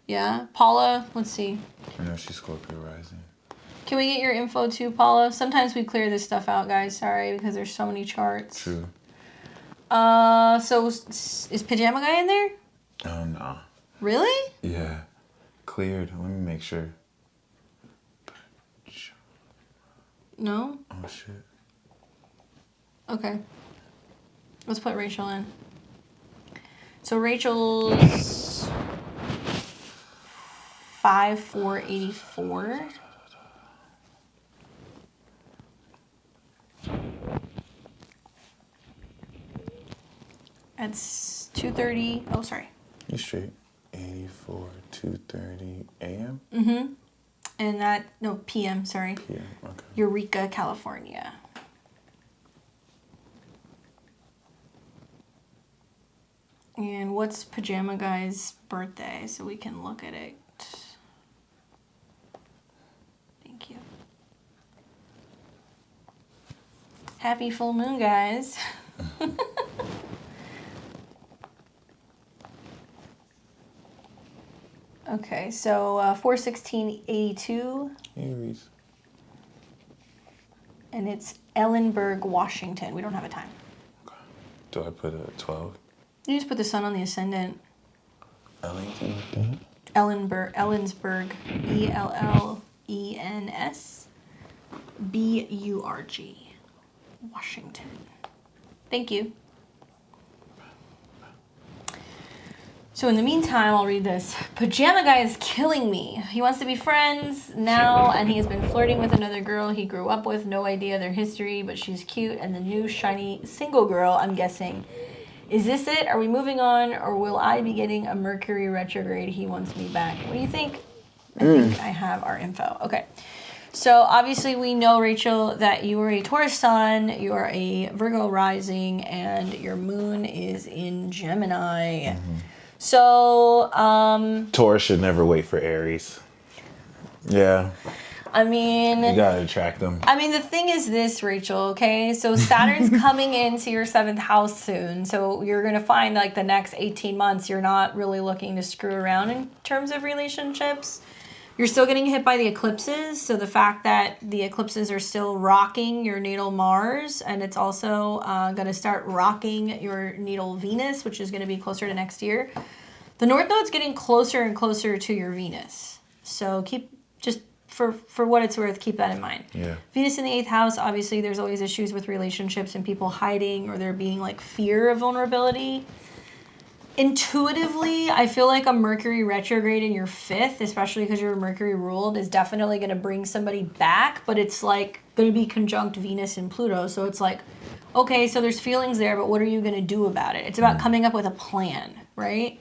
Yeah, Paula. Let's see. I know she's Scorpio rising. Can we get your info too, Paula? Sometimes we clear this stuff out, guys. Sorry, because there's so many charts. True. So is Pajama Guy in there? Oh no. Really? Yeah. Cleared. Let me make sure. No? Oh shit. Okay. Let's put Rachel in. So Rachel's 5,484. That's 2:30. Oh, sorry. You straight. 84, 2:30 a.m. Mm-hmm. And that PM. Sorry. PM. Okay. Eureka, California. And what's Pajama Guy's birthday so we can look at it? Thank you. Happy full moon, guys. Okay, so 4/16/82. Aries. And it's Ellenburg, Washington. We don't have a time. Okay. Do I put a 12? You just put the sun on the ascendant. Ellington. Ellensburg, Ellensburg, Washington. Thank you. So in the meantime, I'll read this. Pajama guy is killing me. He wants to be friends now, and he has been flirting with another girl he grew up with. No idea their history, but she's cute. And the new shiny single girl, I'm guessing. Is this it? Are we moving on, or will I be getting a Mercury retrograde? He wants me back. What do you think? I think I have our info. Okay. So obviously we know, Rachel, that you are a Taurus sun, you are a Virgo rising, and your moon is in Gemini. So, Taurus should never wait for Aries. Yeah. I mean, You gotta attract them. I mean, the thing is this, Rachel, okay? So Saturn's coming into your 7th house soon. So you're going to find like the next 18 months, you're not really looking to screw around in terms of relationships. You're still getting hit by the eclipses. So the fact that the eclipses are still rocking your natal Mars, and it's also going to start rocking your natal Venus, which is going to be closer to next year. The North Node's getting closer and closer to your Venus. So for what it's worth, keep that in mind. Yeah. Venus in the 8th house, obviously there's always issues with relationships and people hiding or there being like fear of vulnerability. Intuitively, I feel like a Mercury retrograde in your 5th, especially because you're Mercury ruled, is definitely going to bring somebody back, but it's like going to be conjunct Venus and Pluto. So it's like, okay, so there's feelings there, but what are you going to do about it? It's about coming up with a plan, right?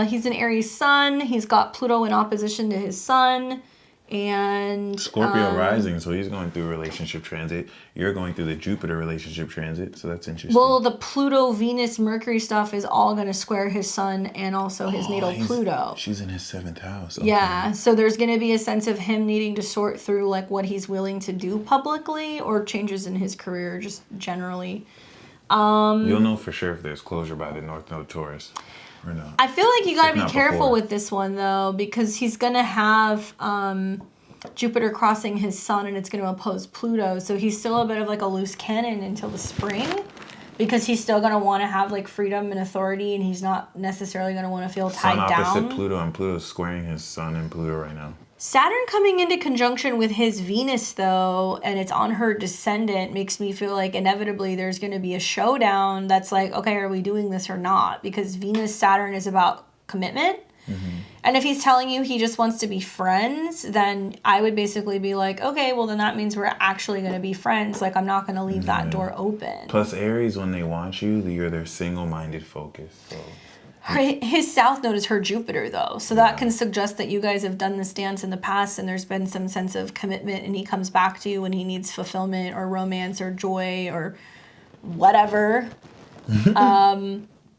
He's an Aries sun. He's got Pluto in opposition to his sun. And Scorpio rising, so he's going through a relationship transit. You're going through the Jupiter relationship transit, so that's interesting. Well, the Pluto, Venus, Mercury stuff is all going to square his sun and also his natal Pluto. She's in his 7th house. Okay. Yeah, so there's going to be a sense of him needing to sort through like what he's willing to do publicly or changes in his career just generally. You'll know for sure if there's closure by the North Node Taurus or not. I feel like you got to be careful before. with this one though, because he's going to have Jupiter crossing his sun and it's going to oppose Pluto. So he's still a bit of like a loose cannon until the spring, because he's still going to want to have like freedom and authority, and he's not necessarily going to want to feel tied Sun down. opposite Pluto, and Pluto's squaring his Sun and Pluto right now. Saturn coming into conjunction with his Venus, though, and it's on her descendant, makes me feel like inevitably there's going to be a showdown that's like, okay, are we doing this or not? Because Venus-Saturn is about commitment. And if he's telling you he just wants to be friends, then I would basically be like, okay, well, then that means we're actually going to be friends. Like, I'm not going to leave that door open. Plus, Aries, when they want you, you're their single-minded focus. So. His south node is her Jupiter, though. So that can suggest that you guys have done this dance in the past and there's been some sense of commitment, and he comes back to you when he needs fulfillment or romance or joy or whatever.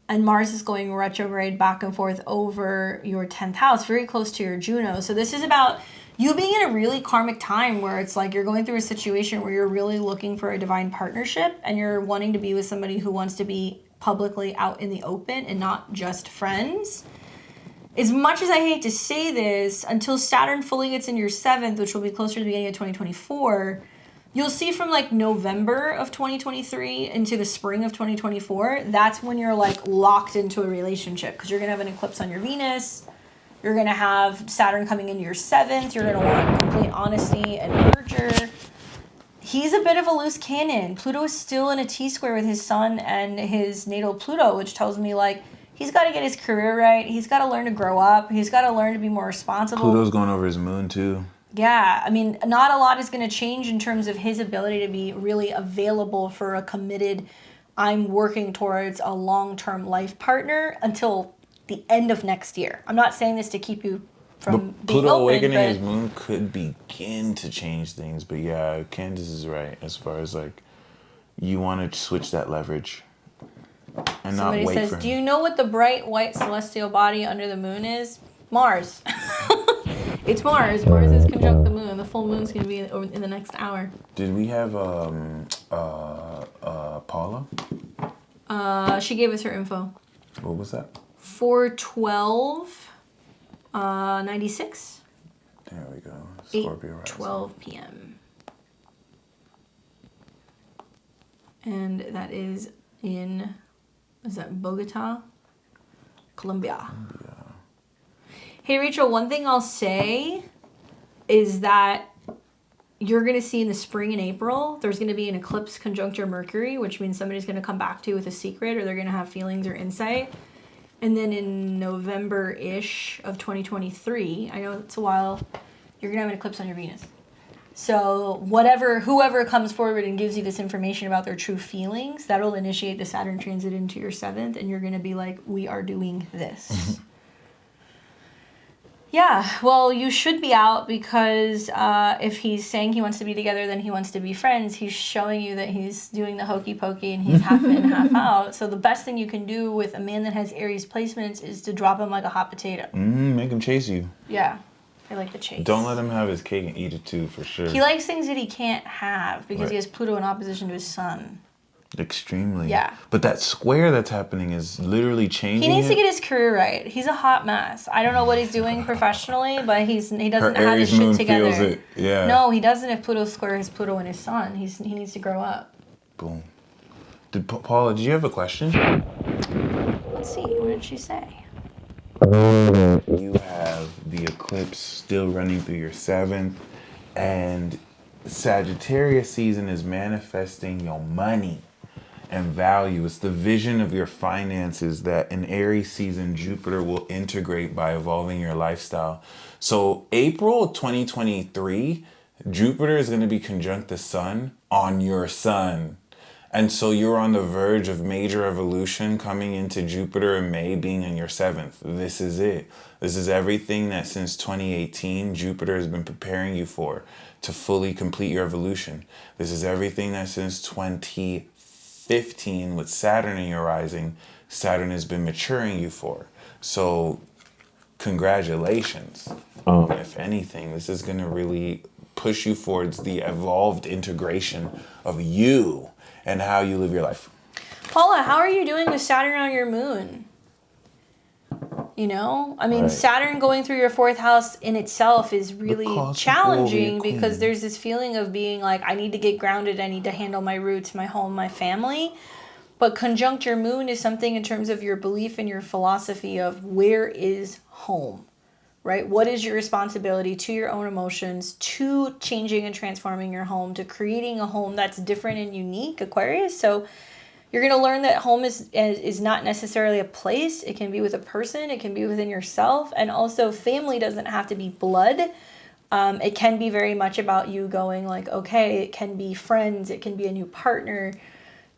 And Mars is going retrograde back and forth over your 10th house, very close to your Juno. So this is about you being in a really karmic time where it's like you're going through a situation where you're really looking for a divine partnership and you're wanting to be with somebody who wants to be publicly out in the open and not just friends. As much as I hate to say this, until Saturn fully gets in your 7th, which will be closer to the beginning of 2024, you'll see from like November of 2023 into the spring of 2024, that's when you're like locked into a relationship, because you're going to have an eclipse on your Venus. You're going to have Saturn coming into your 7th. You're going to want complete honesty and merger. He's a bit of a loose cannon. Pluto is still in a T-square with his sun and his natal Pluto, which tells me like he's got to get his career right. He's got to learn to grow up. He's got to learn to be more responsible. Pluto's going over his moon too. Yeah, I mean, not a lot is going to change in terms of his ability to be really available for a committed, I'm working towards a long-term life partner until the end of next year. I'm not saying this to keep you from being Pluto open, awakening but his moon could begin to change things. But yeah, Candace is right as far as like you want to switch that leverage and somebody not wait says, for him. do you know what the bright white celestial body under the moon is? Mars. It's Mars. Mars is conjunct the moon. The full moon's going to be in the next hour. Did we have Paula? She gave us her info. What was that? 4/12/96. There we go. Scorpio rising. 8:12 p.m. And that is that Bogota, Colombia. Hey, Rachel, one thing I'll say is that you're going to see in the spring and April, there's going to be an eclipse conjunct your Mercury, which means somebody's going to come back to you with a secret or they're going to have feelings or insight. And then in November-ish of 2023, I know it's a while, you're going to have an eclipse on your Venus. So whoever comes forward and gives you this information about their true feelings, that'll initiate the Saturn transit into your 7th, and you're going to be like, we are doing this. Yeah, well, you should be out because if he's saying he wants to be together, then he wants to be friends. He's showing you that he's doing the hokey pokey and he's half in, half out. So the best thing you can do with a man that has Aries placements is to drop him like a hot potato. Make him chase you. Yeah, I like the chase. Don't let him have his cake and eat it too, for sure. He likes things that he can't have because he has Pluto in opposition to his sun. Extremely. Yeah. But that square that's happening is literally changing. He needs to get his career right. He's a hot mess. I don't know what he's doing professionally, but he doesn't have his shit together. Feels it. Yeah. No, he doesn't. If Pluto square his Pluto in his sun, he needs to grow up. Boom. Paula, did you have a question? Let's see. What did she say? You have the eclipse still running through your 7th, and Sagittarius season is manifesting your money and value. It's the vision of your finances that in Aries season Jupiter will integrate by evolving your lifestyle. So April 2023, Jupiter is going to be conjunct the sun on your sun. And so you're on the verge of major evolution coming into Jupiter in May being in your 7th. This is it. This is everything that since 2018 Jupiter has been preparing you for to fully complete your evolution. This is everything that since 2015 with Saturn in your rising, Saturn has been maturing you for. So congratulations. If anything, this is going to really push you towards the evolved integration of you and how you live your life. Paula, how are you doing with Saturn on your moon? You know, I mean, Saturn going through your 4th house in itself is really challenging because there's this feeling of being like, I need to get grounded. I need to handle my roots, my home, my family. But conjunct your moon is something in terms of your belief and your philosophy of where is home, right? What is your responsibility to your own emotions, to changing and transforming your home, to creating a home that's different and unique, Aquarius? So you're going to learn that home is not necessarily a place. It can be with a person. It can be within yourself. And also family doesn't have to be blood. It can be very much about you going like, okay, it can be friends. It can be a new partner.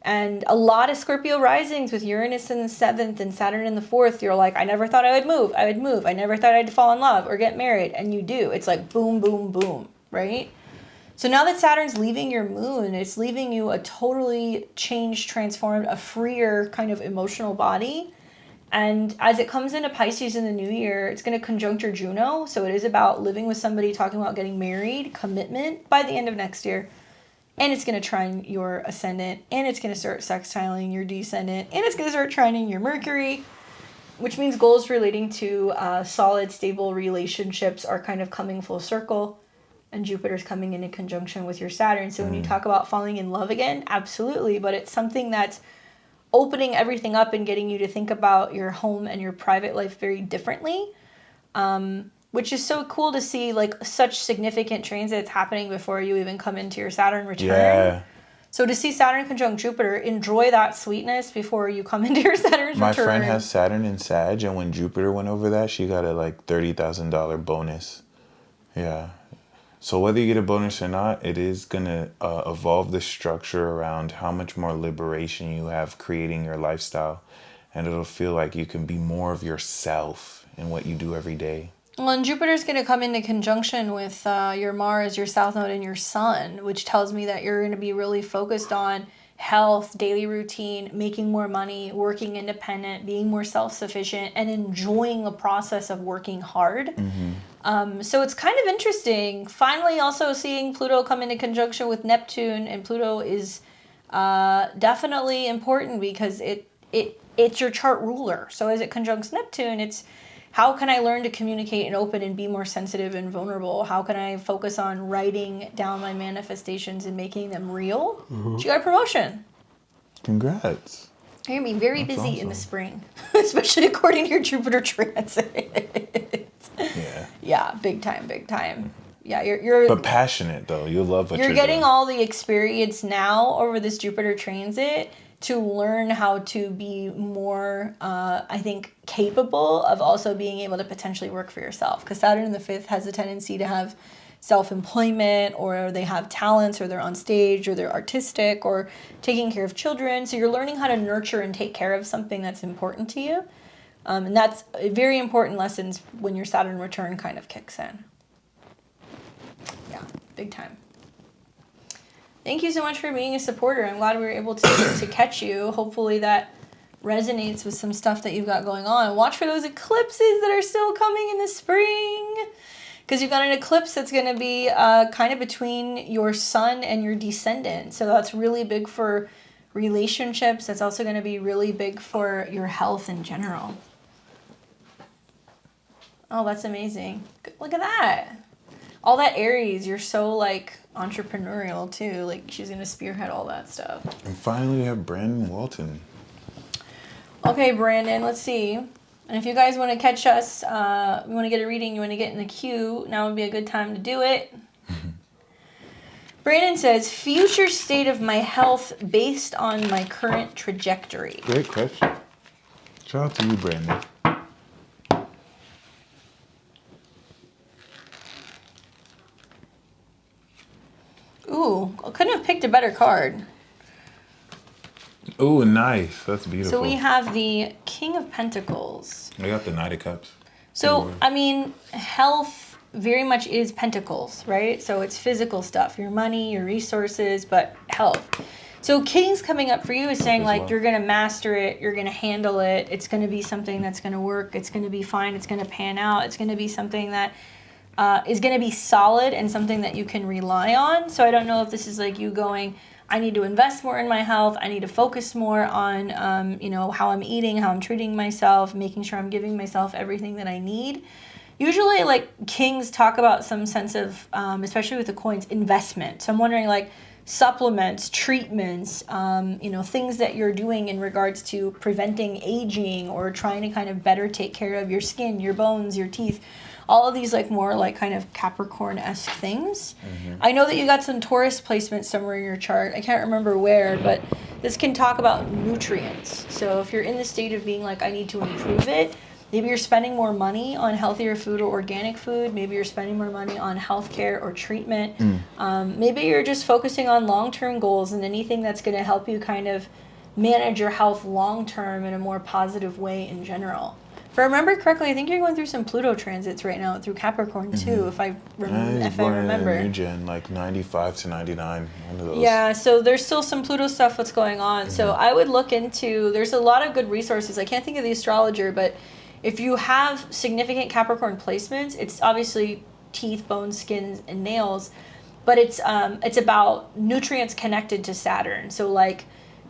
And a lot of Scorpio risings with Uranus in the 7th and Saturn in the 4th, you're like, I never thought I would move. I would move. I never thought I'd fall in love or get married. And you do. It's like boom, boom, boom, right? So now that Saturn's leaving your moon, it's leaving you a totally changed, transformed, a freer kind of emotional body. And as it comes into Pisces in the new year, it's going to conjunct your Juno. So it is about living with somebody, talking about getting married, commitment by the end of next year. And it's going to trine your ascendant, and it's going to start sextiling your descendant, and it's going to start trining your Mercury, which means goals relating to solid, stable relationships are kind of coming full circle. And Jupiter's coming into conjunction with your Saturn. So when you talk about falling in love again, absolutely. But it's something that's opening everything up and getting you to think about your home and your private life very differently. Which is so cool to see, like, such significant transits happening before you even come into your Saturn return. Yeah. So to see Saturn conjunct Jupiter, enjoy that sweetness before you come into your Saturn's return. My friend has Saturn in Sag, and when Jupiter went over that, she got a, like, $30,000 bonus. Yeah. So whether you get a bonus or not, it is going to evolve the structure around how much more liberation you have creating your lifestyle. And it'll feel like you can be more of yourself in what you do every day. Well, and Jupiter's going to come into conjunction with your Mars, your South Node, and your Sun, which tells me that you're going to be really focused on health, daily routine, making more money, working independent, being more self-sufficient, and enjoying the process of working hard. So it's kind of interesting. Finally, also seeing Pluto come into conjunction with Neptune, and Pluto is definitely important because it's your chart ruler. So as it conjuncts Neptune, it's how can I learn to communicate and open and be more sensitive and vulnerable? How can I focus on writing down my manifestations and making them real? She got a promotion. Congrats. You're going to be very busy in the spring, especially according to your Jupiter transit. Yeah. Yeah, big time, big time. Yeah, you're But passionate though. You love what you're you're getting doing. all the experience now over this Jupiter transit to learn how to be more, I think, capable of also being able to potentially work for yourself. Because Saturn in the fifth has a tendency to have self-employment, or they have talents, or they're on stage, or they're artistic, or taking care of children. So you're learning how to nurture and take care of something that's important to you. And that's very important lessons when your Saturn return kind of kicks in. Yeah, big time. Thank you so much for being a supporter. I'm glad we were able to catch you. Hopefully that resonates with some stuff that you've got going on. Watch for those eclipses that are still coming in the spring, because you've got an eclipse that's going to be kind of between your sun and your descendant. So that's really big for relationships. That's also going to be really big for your health in general. Oh, that's amazing. Look at that. All that Aries, you're so like entrepreneurial too. Like she's going to spearhead all that stuff. And finally we have Brandon Walton. Okay, Brandon, let's see. And if you guys want to catch us, you want to get a reading, you want to get in the queue, now would be a good time to do it. Brandon says, future state of my health based on my current trajectory. Great question. Shout out to you, Brandon. Ooh, I couldn't have picked a better card. Ooh, nice. That's beautiful. So we have the King of Pentacles. We got the Knight of Cups. So, I mean, health very much is pentacles, right? So it's physical stuff, your money, your resources, but health. So King's coming up for you is saying like you're going to master it, you're going to handle it, it's going to be something that's going to work, it's going to be fine, it's going to pan out, it's going to be something that is going to be solid and something that you can rely on. So I don't know if this is like you going, I need to invest more in my health. I need to focus more on, you know, how I'm eating, how I'm treating myself, making sure I'm giving myself everything that I need. Usually, like, Kings talk about some sense of, especially with the coins, investment. So I'm wondering, like, supplements, treatments, you know, things that you're doing in regards to preventing aging or trying to kind of better take care of your skin, your bones, your teeth. All of these like more like kind of Capricorn-esque things. Mm-hmm. I know that you got some Taurus placement somewhere in your chart. I can't remember where, but this can talk about nutrients. So if you're in the state of being like, I need to improve it, maybe you're spending more money on healthier food or organic food. Maybe you're spending more money on healthcare or treatment. Maybe you're just focusing on long-term goals and anything that's going to help you kind of manage your health long-term in a more positive way in general. If I remember correctly, I think you're going through some Pluto transits right now through Capricorn too, if I remember. In new gen, like 95 to 99, one of those. Yeah, so there's still some Pluto stuff that's going on. Mm-hmm. So I would look into, there's a lot of good resources. I can't think of the astrologer, but if you have significant Capricorn placements, it's obviously teeth, bones, skins, and nails, but it's about nutrients connected to Saturn. So like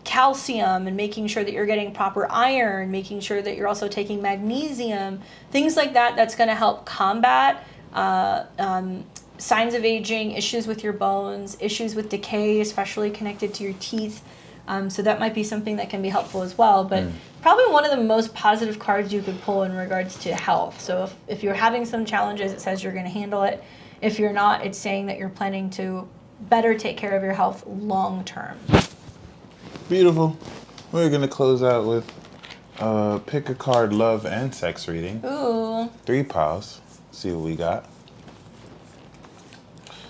calcium and making sure that you're getting proper iron, making sure that you're also taking magnesium, things like that, that's going to help combat signs of aging, issues with your bones, issues with decay, especially connected to your teeth. So that might be something that can be helpful as well. But probably one of the most positive cards you could pull in regards to health. So if you're having some challenges, it says you're going to handle it. If you're not, it's saying that you're planning to better take care of your health long term. Beautiful. We're going to close out with pick a card, love and sex reading. Ooh. 3 piles. See what we got.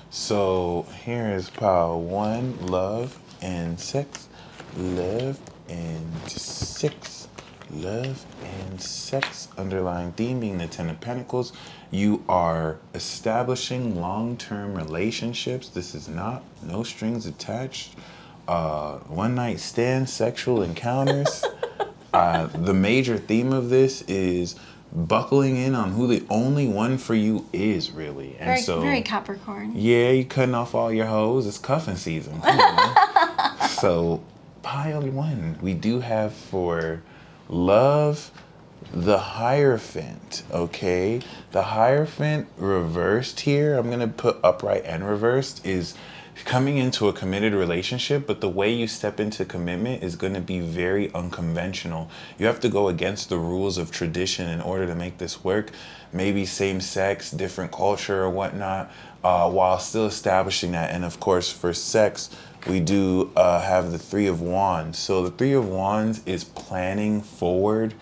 So here is pile 1, love and sex. Love and sex. Love and sex. Underlying theme being the Ten of Pentacles. You are establishing long-term relationships. This is not no strings attached. One night stand, sexual encounters. The major theme of this is buckling in on who the only one for you is, really. And very Capricorn. Yeah, you cutting off all your hoes. It's cuffing season. Come on. So pile 1, we do have for love the Hierophant. Okay, the Hierophant reversed here, I'm gonna put upright and reversed, is coming into a committed relationship, but the way you step into commitment is going to be very unconventional. You have to go against the rules of tradition in order to make this work. Maybe same sex, different culture or whatnot, while still establishing that. And of course, for sex, we do have the Three of Wands. So the Three of Wands is planning forward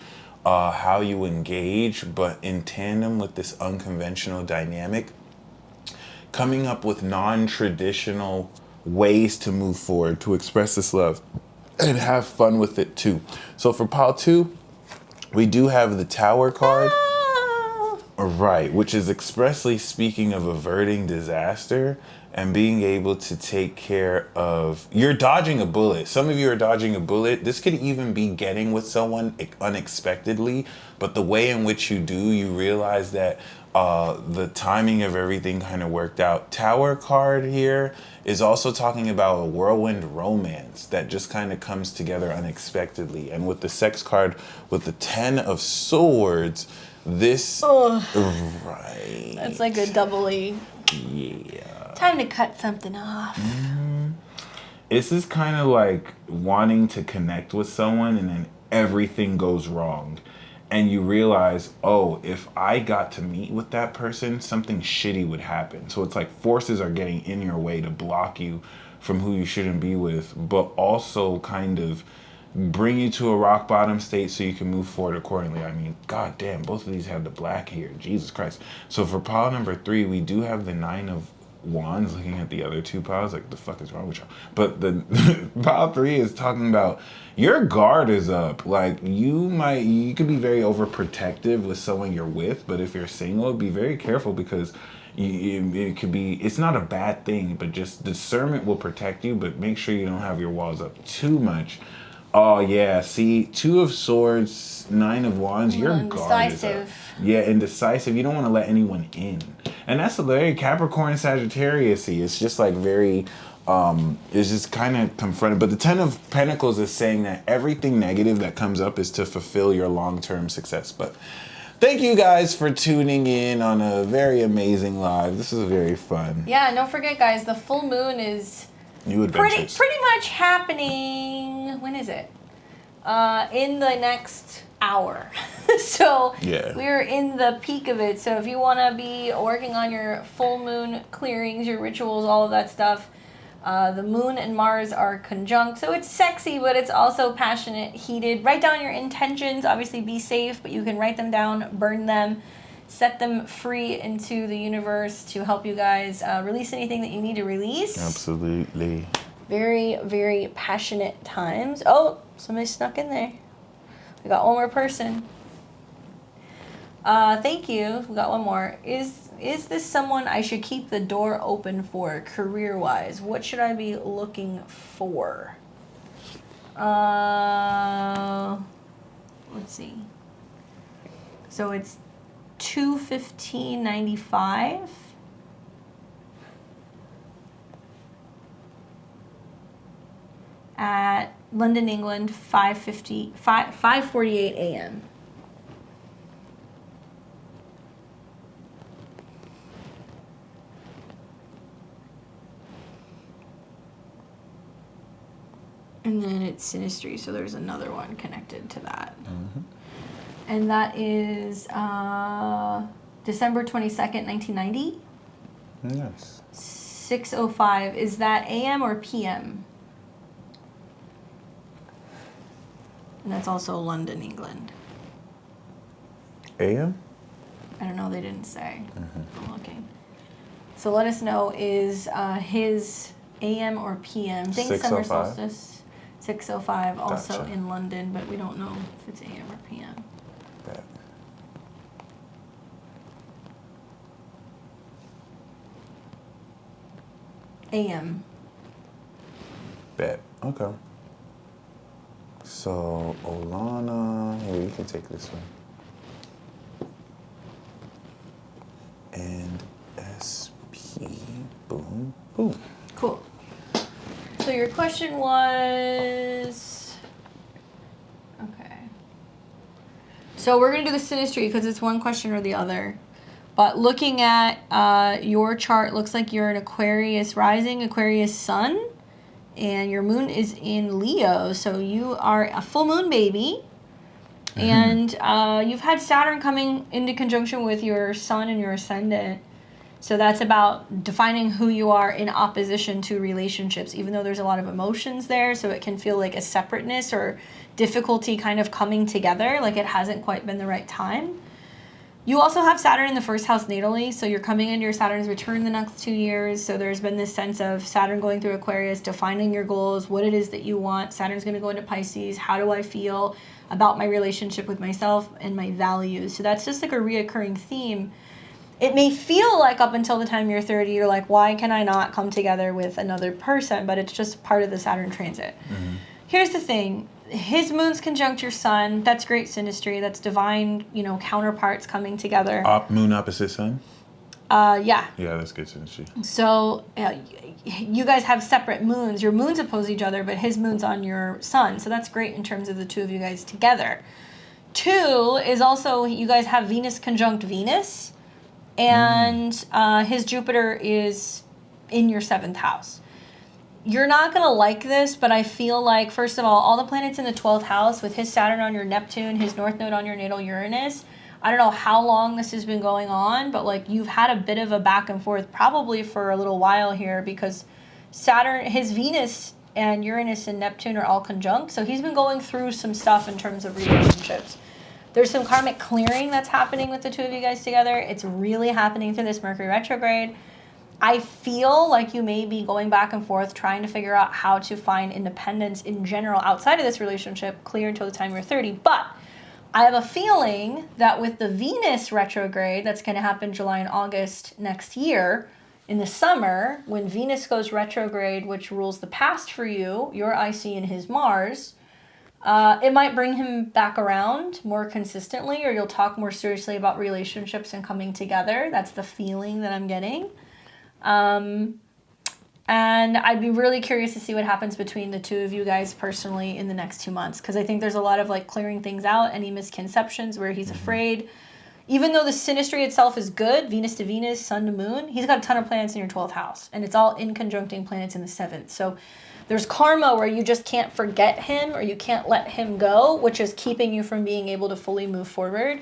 how you engage, but in tandem with this unconventional dynamic, coming up with non-traditional ways to move forward, to express this love and have fun with it too. So for pile 2, we do have the Tower card. Right, which is expressly speaking of averting disaster and being able to take care of... You're dodging a bullet. Some of you are dodging a bullet. This could even be getting with someone unexpectedly, but the way in which you do, you realize that the timing of everything kind of worked out. Tower card here is also talking about a whirlwind romance that just kind of comes together unexpectedly. And with the sex card, with the 10 of Swords, this... Right. That's like a double E. Yeah. Time to cut something off. This is kind of like wanting to connect with someone and then everything goes wrong. And you realize, oh, if I got to meet with that person, something shitty would happen. So it's like forces are getting in your way to block you from who you shouldn't be with, but also kind of bring you to a rock bottom state so you can move forward accordingly. I mean, god damn, both of these have the black here. Jesus Christ. So for pile number 3, we do have the 9 of Wands. Looking at the other 2 piles, like, the fuck is wrong with y'all? But the pile 3 is talking about your guard is up. Like, you could be very overprotective with someone you're with, but if you're single, be very careful because it could be, it's not a bad thing, but just discernment will protect you, but make sure you don't have your walls up too much. Oh yeah, see, 2 of Swords, 9 of Wands, your guard is up. Yeah, indecisive. You don't want to let anyone in. And that's a very Capricorn Sagittarius-y. It's just like very, it's just kind of confronted. But the 10 of Pentacles is saying that everything negative that comes up is to fulfill your long-term success. But thank you guys for tuning in on a very amazing live. This is very fun. Yeah, don't forget, guys, the full moon is New adventures. pretty much happening. When is it? In the next hour. So yeah, we're in the peak of it. So if you want to be working on your full moon clearings, your rituals, all of that stuff, the moon and Mars are conjunct. So it's sexy, but it's also passionate, heated. Write down your intentions. Obviously be safe, but you can write them down, burn them, set them free into the universe to help you guys release anything that you need to release. Absolutely. Very, very passionate times. Oh, somebody snuck in there. We got one more person. Thank you. We got one more. Is this someone I should keep the door open for career-wise? What should I be looking for? Let's see. So it's 215.95. At London, England, 5:48 a.m. And then it's Sinistry, so there's another one connected to that. Mm-hmm. And that is December 22nd, 1990. Nice. 6:05. Is that AM or PM? And that's also London, England. AM? I don't know, they didn't say. I'm looking. So let us know, is his AM or PM? Thanks, Summer 6:05. Solstice. 6:05, also Gotcha. in London, but we don't know if it's AM or PM. Bet. AM. Bet. Okay. So, Olana, here, you can take this one. And SP, boom, boom. Cool. So your question was... Okay. So we're going to do the Sinistry because it's one question or the other. But looking at your chart, looks like you're an Aquarius rising, Aquarius sun, and your moon is in Leo. So you are a full moon baby. And you've had Saturn coming into conjunction with your sun and your ascendant. So that's about defining who you are in opposition to relationships, even though there's a lot of emotions there. So it can feel like a separateness or difficulty kind of coming together, like it hasn't quite been the right time. You also have Saturn in the first house natally, so you're coming into your Saturn's return the next 2 years. So there's been this sense of Saturn going through Aquarius, defining your goals, what it is that you want. Saturn's going to go into Pisces. How do I feel about my relationship with myself and my values? So that's just like a reoccurring theme. It may feel like up until the time you're 30, you're like, why can I not come together with another person? But it's just part of the Saturn transit. Here's the thing. His moon's conjunct your sun. That's great synastry. That's divine, counterparts coming together. Moon opposite sun? Yeah. Yeah, that's good synastry. So you guys have separate moons. Your moons oppose each other, but his moon's on your sun. So that's great in terms of the two of you guys together. 2 is also, you guys have Venus conjunct Venus. And his Jupiter is in your 7th house. You're not going to like this, but I feel like, first of all the planets in the 12th house with his Saturn on your Neptune, his North Node on your natal Uranus, I don't know how long this has been going on, but like you've had a bit of a back and forth probably for a little while here because Saturn, his Venus and Uranus and Neptune are all conjunct. So he's been going through some stuff in terms of relationships. There's some karmic clearing that's happening with the two of you guys together. It's really happening through this Mercury retrograde. I feel like you may be going back and forth trying to figure out how to find independence in general outside of this relationship, clear until the time you're 30. But I have a feeling that with the Venus retrograde that's going to happen July and August next year, in the summer, when Venus goes retrograde, which rules the past for you, your IC and his Mars, it might bring him back around more consistently, or you'll talk more seriously about relationships and coming together. That's the feeling that I'm getting. And I'd be really curious to see what happens between the two of you guys personally in the next 2 months, because I think there's a lot of like clearing things out, any misconceptions where he's afraid. Even though the synastry itself is good, Venus to Venus, Sun to Moon, he's got a ton of planets in your 12th house, and it's all in conjuncting planets in the 7th. So there's karma where you just can't forget him or you can't let him go, which is keeping you from being able to fully move forward.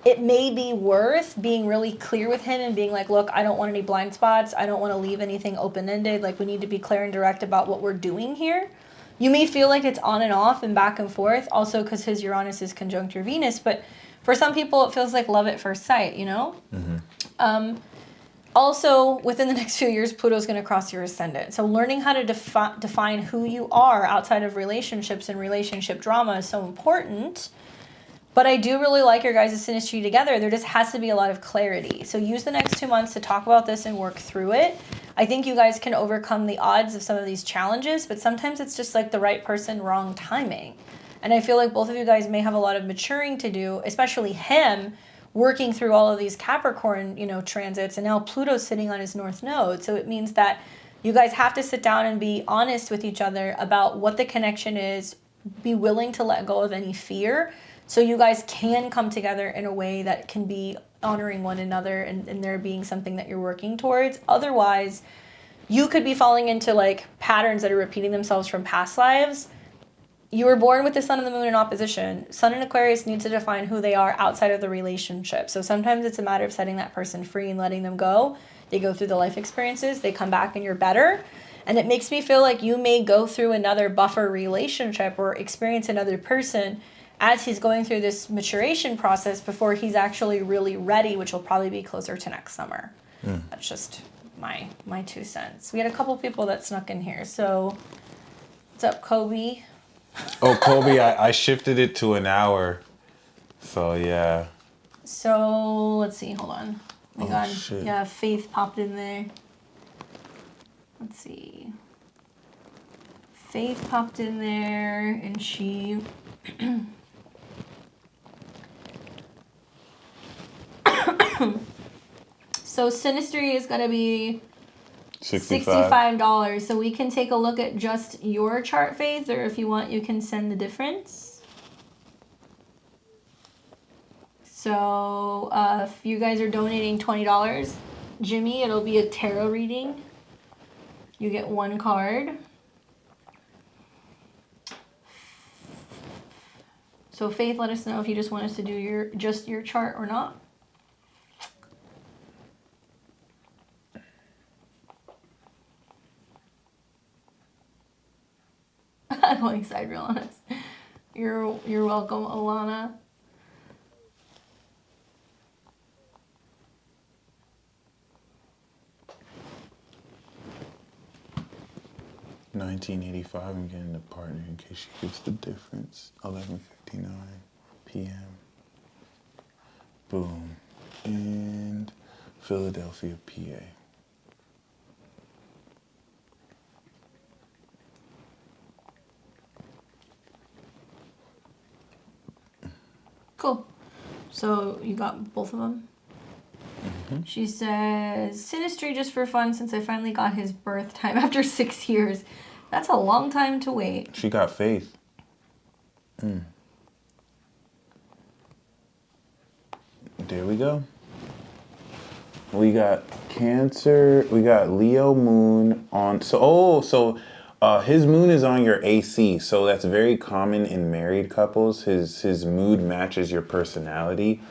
It may be worth being really clear with him and being like, look, I don't want any blind spots. I don't want to leave anything open-ended. Like, we need to be clear and direct about what we're doing here. You may feel like it's on and off and back and forth, also because his Uranus is conjunct your Venus, but for some people it feels like love at first sight, Also, within the next few years, Pluto's going to cross your ascendant. So learning how to define who you are outside of relationships and relationship drama is so important. But I do really like your guys' synastry together. There just has to be a lot of clarity. So use the next 2 months to talk about this and work through it. I think you guys can overcome the odds of some of these challenges, but sometimes it's just like the right person, wrong timing. And I feel like both of you guys may have a lot of maturing to do, especially him, working through all of these Capricorn, transits, and now Pluto's sitting on his North Node. So it means that you guys have to sit down and be honest with each other about what the connection is, be willing to let go of any fear, so you guys can come together in a way that can be honoring one another and there being something that you're working towards. Otherwise, you could be falling into like patterns that are repeating themselves from past lives. You were born with the sun and the moon in opposition. Sun in Aquarius needs to define who they are outside of the relationship. So sometimes it's a matter of setting that person free and letting them go. They go through the life experiences, they come back and you're better. And it makes me feel like you may go through another buffer relationship or experience another person as he's going through this maturation process before he's actually really ready, which will probably be closer to next summer. That's just my 2 cents. We had a couple people that snuck in here. So what's up, Kobe? Oh, Kobe, I shifted it to an hour. So, yeah. So, let's see. Hold on. Oh my God. Shit. Yeah, Faith popped in there. Let's see. Faith popped in there, and she... So, synastry is going to be $65. So we can take a look at just your chart, Faith, or if you want, you can send the difference. So if you guys are donating $20, Jimmy, it'll be a tarot reading. You get one card. So Faith, let us know if you just want us to do your chart or not. I'm going side real honest. You're welcome, Alana. $19.85. I'm getting the partner in case she gives the difference. 11:59 p.m. Boom. And Philadelphia, PA. Cool. So you got both of them? Mm-hmm. She says, Sinistry just for fun since I finally got his birth time after 6 years. That's a long time to wait. She got faith. There we go. We got Cancer. We got Leo moon on. So his moon is on your AC. So that's very common in married couples. His mood matches your personality.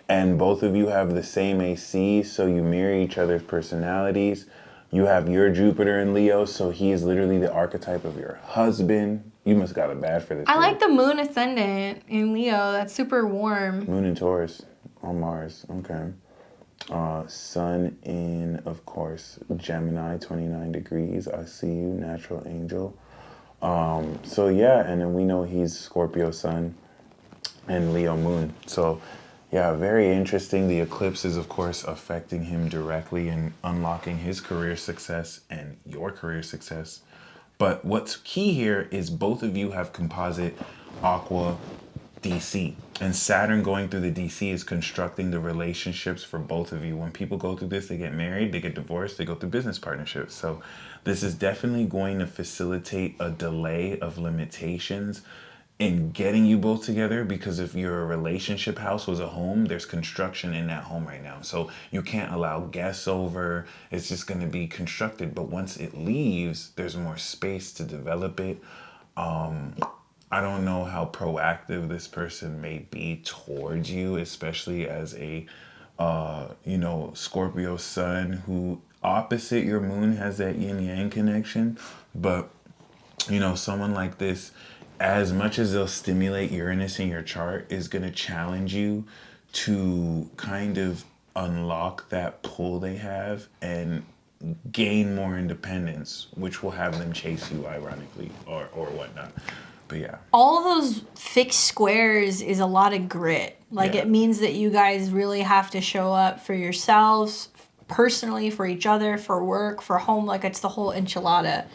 And both of you have the same AC. So you mirror each other's personalities. You have your Jupiter in Leo. So he is literally the archetype of your husband. You must got it bad for this. I like the moon ascendant in Leo. That's super warm. Moon in Taurus on Mars. Okay. Sun in, of course, Gemini, 29 degrees. I see you, natural angel. So yeah, and then we know he's Scorpio sun and Leo moon. So yeah, very interesting. The eclipse is, of course, affecting him directly and unlocking his career success and your career success. But what's key here is both of you have composite aqua DC. And Saturn going through the DC is constructing the relationships for both of you. When people go through this, they get married, they get divorced, they go through business partnerships. So this is definitely going to facilitate a delay of limitations in getting you both together, because if your relationship house was a home, there's construction in that home right now. So you can't allow guests over. It's just going to be constructed. But once it leaves, there's more space to develop it. I don't know how proactive this person may be towards you, especially as a, Scorpio sun who opposite your moon has that yin yang connection. But, someone like this, as much as they'll stimulate Uranus in your chart, is going to challenge you to kind of unlock that pull they have and gain more independence, which will have them chase you, ironically, or whatnot. But yeah. All of those fixed squares is a lot of grit. It means that you guys really have to show up for yourselves, personally, for each other, for work, for home. It's the whole enchilada.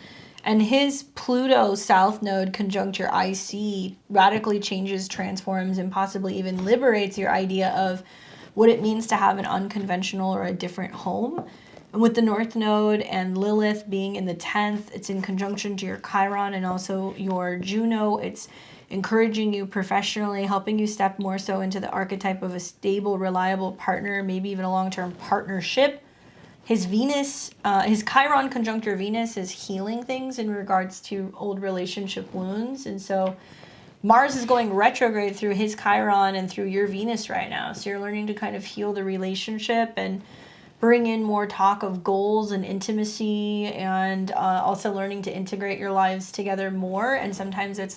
And his Pluto South Node conjunct your IC radically changes, transforms, and possibly even liberates your idea of what it means to have an unconventional or a different home. And with the North Node and Lilith being in the 10th, it's in conjunction to your Chiron and also your Juno. It's encouraging you professionally, helping you step more so into the archetype of a stable, reliable partner, maybe even a long-term partnership. His Venus, his Chiron conjunct your Venus is healing things in regards to old relationship wounds. And so Mars is going retrograde through his Chiron and through your Venus right now. So you're learning to kind of heal the relationship and bring in more talk of goals and intimacy, and also learning to integrate your lives together more. And sometimes it's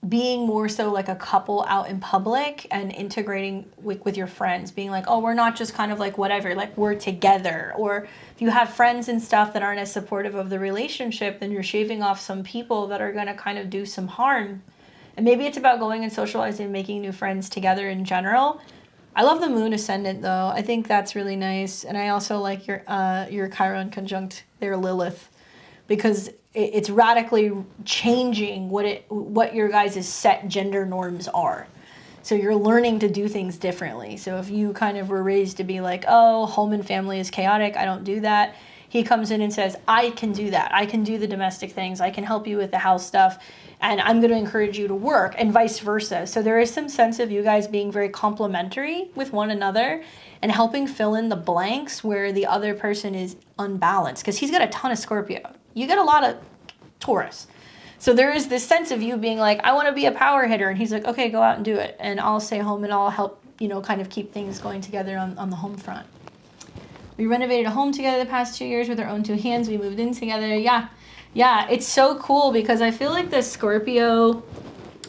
being more so like a couple out in public and integrating with your friends, being like, oh, we're not just kind of whatever, we're together. Or if you have friends and stuff that aren't as supportive of the relationship, then you're shaving off some people that are going to kind of do some harm. And maybe it's about going and socializing and making new friends together in general. I love the moon ascendant though. I think that's really nice. And I also like your Chiron conjunct their Lilith, because it's radically changing what your guys' set gender norms are. So you're learning to do things differently. So if you kind of were raised to be like, oh, home and family is chaotic, I don't do that. he comes in and says, I can do that. I can do the domestic things. I can help you with the house stuff. And I'm going to encourage you to work, and vice versa. So there is some sense of you guys being very complementary with one another and helping fill in the blanks where the other person is unbalanced. Because he's got a ton of Scorpio. You get a lot of Taurus. So there is this sense of you being like, I want to be a power hitter. And he's like, okay, go out and do it. And I'll stay home and I'll help, kind of keep things going together on the home front. We renovated a home together the past 2 years with our own two hands. We moved in together. Yeah, it's so cool because I feel like the Scorpio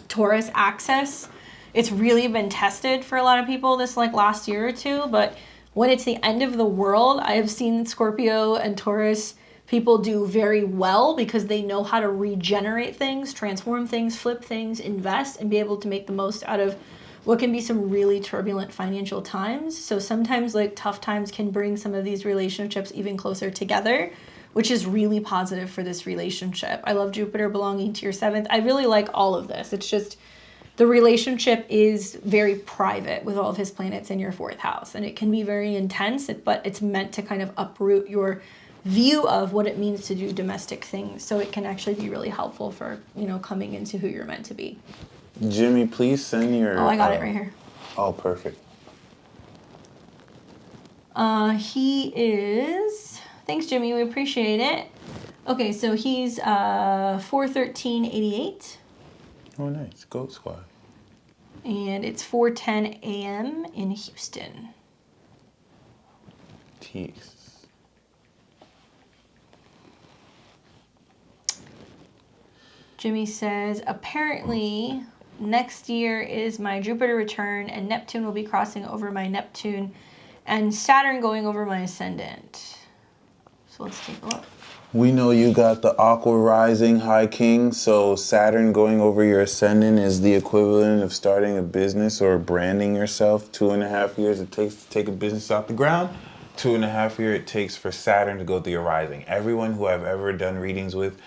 Taurus axis, it's really been tested for a lot of people this last year or two. But when it's the end of the world, I have seen Scorpio and Taurus people do very well because they know how to regenerate things, transform things, flip things, invest, and be able to make the most out of what can be some really turbulent financial times. So sometimes tough times can bring some of these relationships even closer together, which is really positive for this relationship. I love Jupiter belonging to your 7th. I really like all of this. It's just the relationship is very private with all of his planets in your 4th house. And it can be very intense, but it's meant to kind of uproot your view of what it means to do domestic things. So it can actually be really helpful for, coming into who you're meant to be. Jimmy, please send your... Oh, I got it right here. Oh, perfect. He is... Thanks, Jimmy. We appreciate it. Okay, so he's 4/13/88. Oh, nice. Goat Squad. And it's 4:10 a.m. in Houston. Tease. Jimmy says, apparently next year is my Jupiter return and Neptune will be crossing over my Neptune and Saturn going over my ascendant. So let's take a look. We know you got the Aqua rising high king, so Saturn going over your ascendant is the equivalent of starting a business or branding yourself. 2.5 years it takes to take a business off the ground. 2.5 years it takes for Saturn to go through your rising. Everyone who I've ever done readings with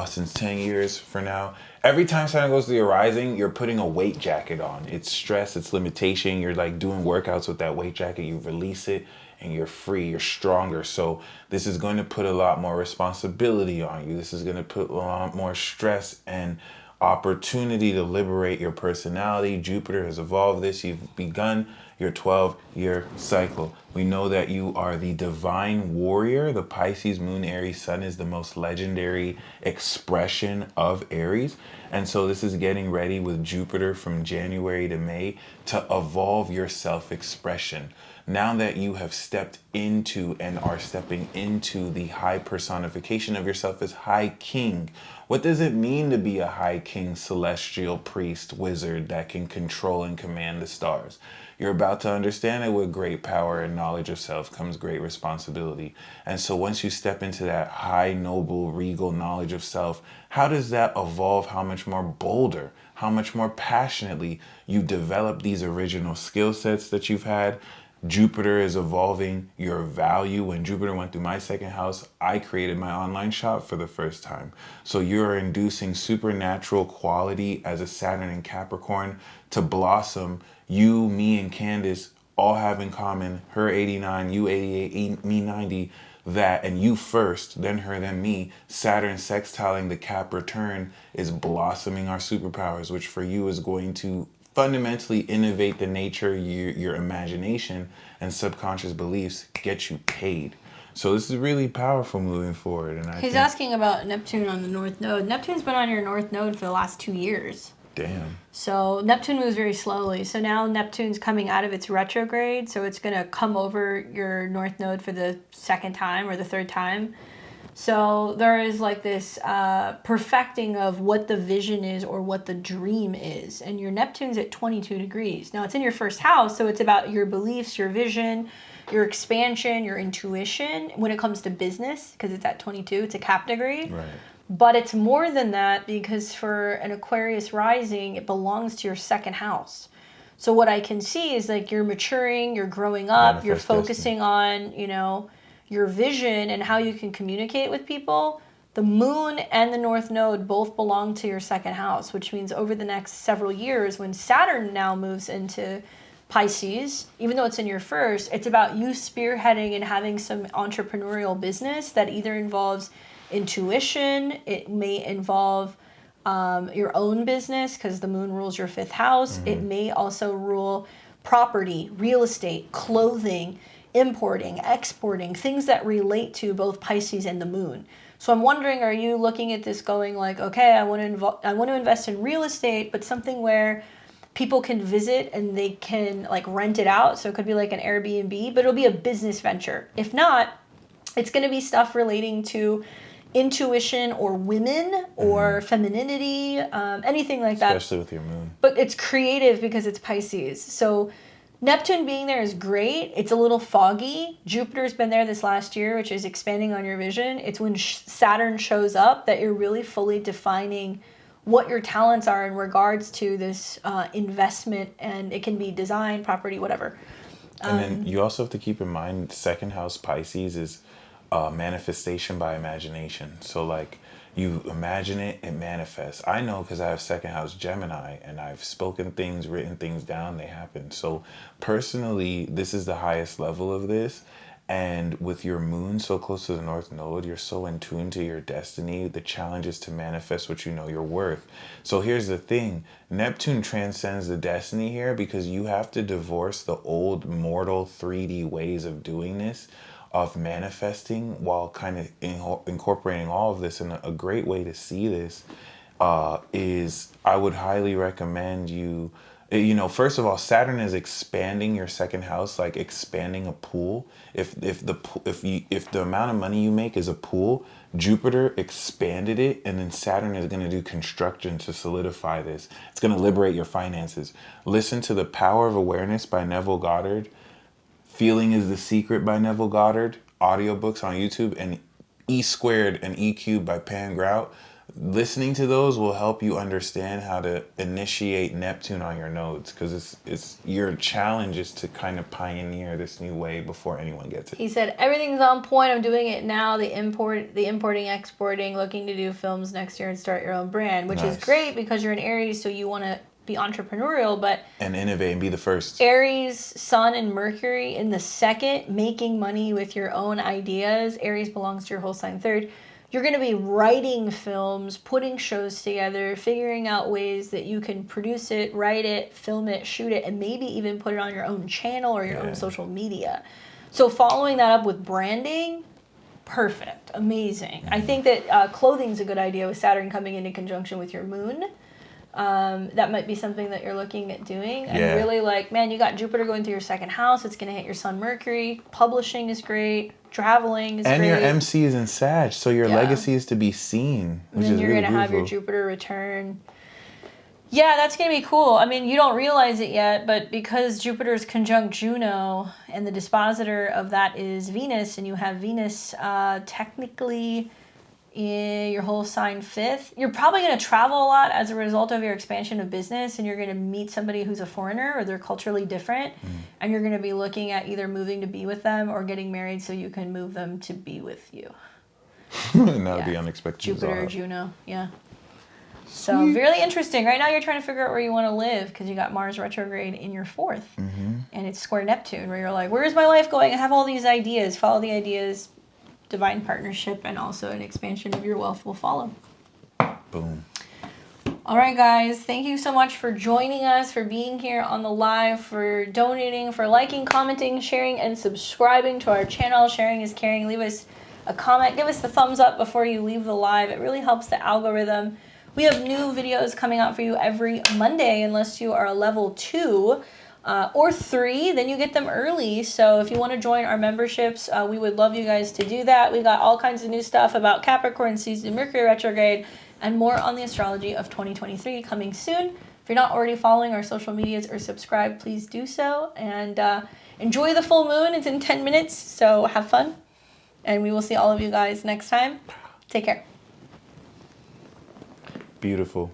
since 10 years for now, every time Saturn goes through your rising, you're putting a weight jacket on. It's stress, it's limitation. You're doing workouts with that weight jacket. You release it and you're free, you're stronger. So this is going to put a lot more responsibility on you. This is going to put a lot more stress and opportunity to liberate your personality. Jupiter has evolved this. You've begun your 12-year cycle. We know that you are the divine warrior. The Pisces, Moon, Aries, Sun is the most legendary expression of Aries. And so this is getting ready with Jupiter from January to May to evolve your self-expression. Now that you have stepped into and are stepping into the high personification of yourself as High King, what does it mean to be a High King, celestial priest, wizard that can control and command the stars? You're about to understand that with great power and knowledge of self comes great responsibility. And so once you step into that high, noble, regal knowledge of self, how does that evolve? How much more bolder, how much more passionately you develop these original skill sets that you've had? Jupiter is evolving your value. When Jupiter went through my 2nd house, I created my online shop for the first time. So you're inducing supernatural quality as a Saturn in Capricorn to blossom. You, me, and Candace all have in common, her 89, you 88, me 90, that, and you first, then her, then me. Saturn sextiling the Cap return is blossoming our superpowers, which for you is going to fundamentally innovate the nature, your imagination and subconscious beliefs get you paid. So this is really powerful moving forward. And He's asking about Neptune on the North Node. Neptune's been on your North Node for the last 2 years. Damn. So Neptune moves very slowly. So now Neptune's coming out of its retrograde. So it's going to come over your North Node for the 2nd time or the 3rd time. So there is this perfecting of what the vision is or what the dream is. And your Neptune's at 22 degrees. Now it's in your 1st house, so it's about your beliefs, your vision, your expansion, your intuition when it comes to business, because it's at 22, it's a Cap degree. Right. But it's more than that because for an Aquarius rising, it belongs to your 2nd house. So what I can see is you're maturing, you're growing up, you're focusing on, your vision and how you can communicate with people. The Moon and the North Node both belong to your 2nd house, which means over the next several years, when Saturn now moves into Pisces, even though it's in your first, it's about you spearheading and having some entrepreneurial business that either involves intuition, it may involve your own business because the moon rules your fifth house. It may also rule property, real estate, clothing, importing, exporting, things that relate to both Pisces and the moon. So I'm wondering, are you looking at this going like, okay, I want to invest in real estate, but something where people can visit and they can like rent it out. So it could be like an Airbnb, but it'll be a business venture. If not, it's going to be stuff relating to intuition or women or femininity, anything like that. Especially with your moon. But it's creative because it's Pisces. So Neptune being there is great. It's a little foggy. Jupiter's been there this last year, which is expanding on your vision. It's when Saturn shows up that you're really fully defining what your talents are in regards to this investment, and it can be design, property, whatever. And then you also have to keep in mind, second house Pisces is manifestation by imagination. So like you imagine it, it manifests. I know because I have second house Gemini and I've spoken things, written things down, they happen. So personally, this is the highest level of this. And with your moon so close to the North Node, you're so in tune to your destiny. The challenge is to manifest what you know you're worth. So here's the thing. Neptune transcends the destiny here because you have to divorce the old mortal 3D ways of doing this, of manifesting, while kind of incorporating all of this. And a great way to see this is I would highly recommend you, first of all, Saturn is expanding your second house, like expanding a pool. If the amount of money you make is a pool, Jupiter expanded it, and then Saturn is going to do construction to solidify this. It's going to liberate your finances. Listen to The Power of Awareness by Neville Goddard, Feeling is the Secret by Neville Goddard, audiobooks on YouTube, and E Squared and E Cubed by Pam Grout. Listening to those will help you understand how to initiate Neptune on your nodes, because it's your challenge is to kind of pioneer this new way before anyone gets it. He said, everything's on point. I'm doing it now. The importing, exporting, looking to do films next year and start your own brand, which is great because you're an Aries, so you want to be entrepreneurial, but and innovate and be the first. Aries, Sun, and Mercury in the second, making money with your own ideas. Aries belongs to your whole sign third. You're going to be writing films, putting shows together, figuring out ways that you can produce it, write it, film it, shoot it, and maybe even put it on your own channel or your own social media. So following that up with branding, perfect, amazing. I think that clothing's a good idea with Saturn coming into conjunction with your moon. That might be something that you're looking at doing. And really you got Jupiter going through your second house. It's going to hit your Sun, Mercury. Publishing is great. Traveling is great. And your MC is in Sag, so your legacy is to be seen, which and then is you're really going to have your Jupiter return. Yeah, that's going to be cool. I mean, you don't realize it yet, but because Jupiter's conjunct Juno, and the dispositor of that is Venus, and you have Venus technically in your whole sign fifth, you're probably going to travel a lot as a result of your expansion of business, and you're going to meet somebody who's a foreigner or they're culturally different, and you're going to be looking at either moving to be with them or getting married so you can move them to be with you. And that would be unexpected. Jupiter, Juno, So really interesting. Right now you're trying to figure out where you want to live because you got Mars retrograde in your fourth, and it's square Neptune, where you're like, where's my life going? I have all these ideas. Follow the ideas. Divine partnership and also an expansion of your wealth will follow. Boom. All right, guys. Thank you so much for joining us, for being here on the live, for donating, for liking, commenting, sharing, and subscribing to our channel. Sharing is caring. Leave us a comment. Give us the thumbs up before you leave the live. It really helps the algorithm. We have new videos coming out for you every Monday, unless you are a level 2. Or 3, then you get them early. So if you want to join our memberships, we would love you guys to do that. We got all kinds of new stuff about Capricorn season, Mercury retrograde, and more on the astrology of 2023 coming soon. If you're not already following our social medias or subscribed, please do so. And enjoy the full moon. It's in 10 minutes, so have fun. And we will see all of you guys next time. Take care. Beautiful.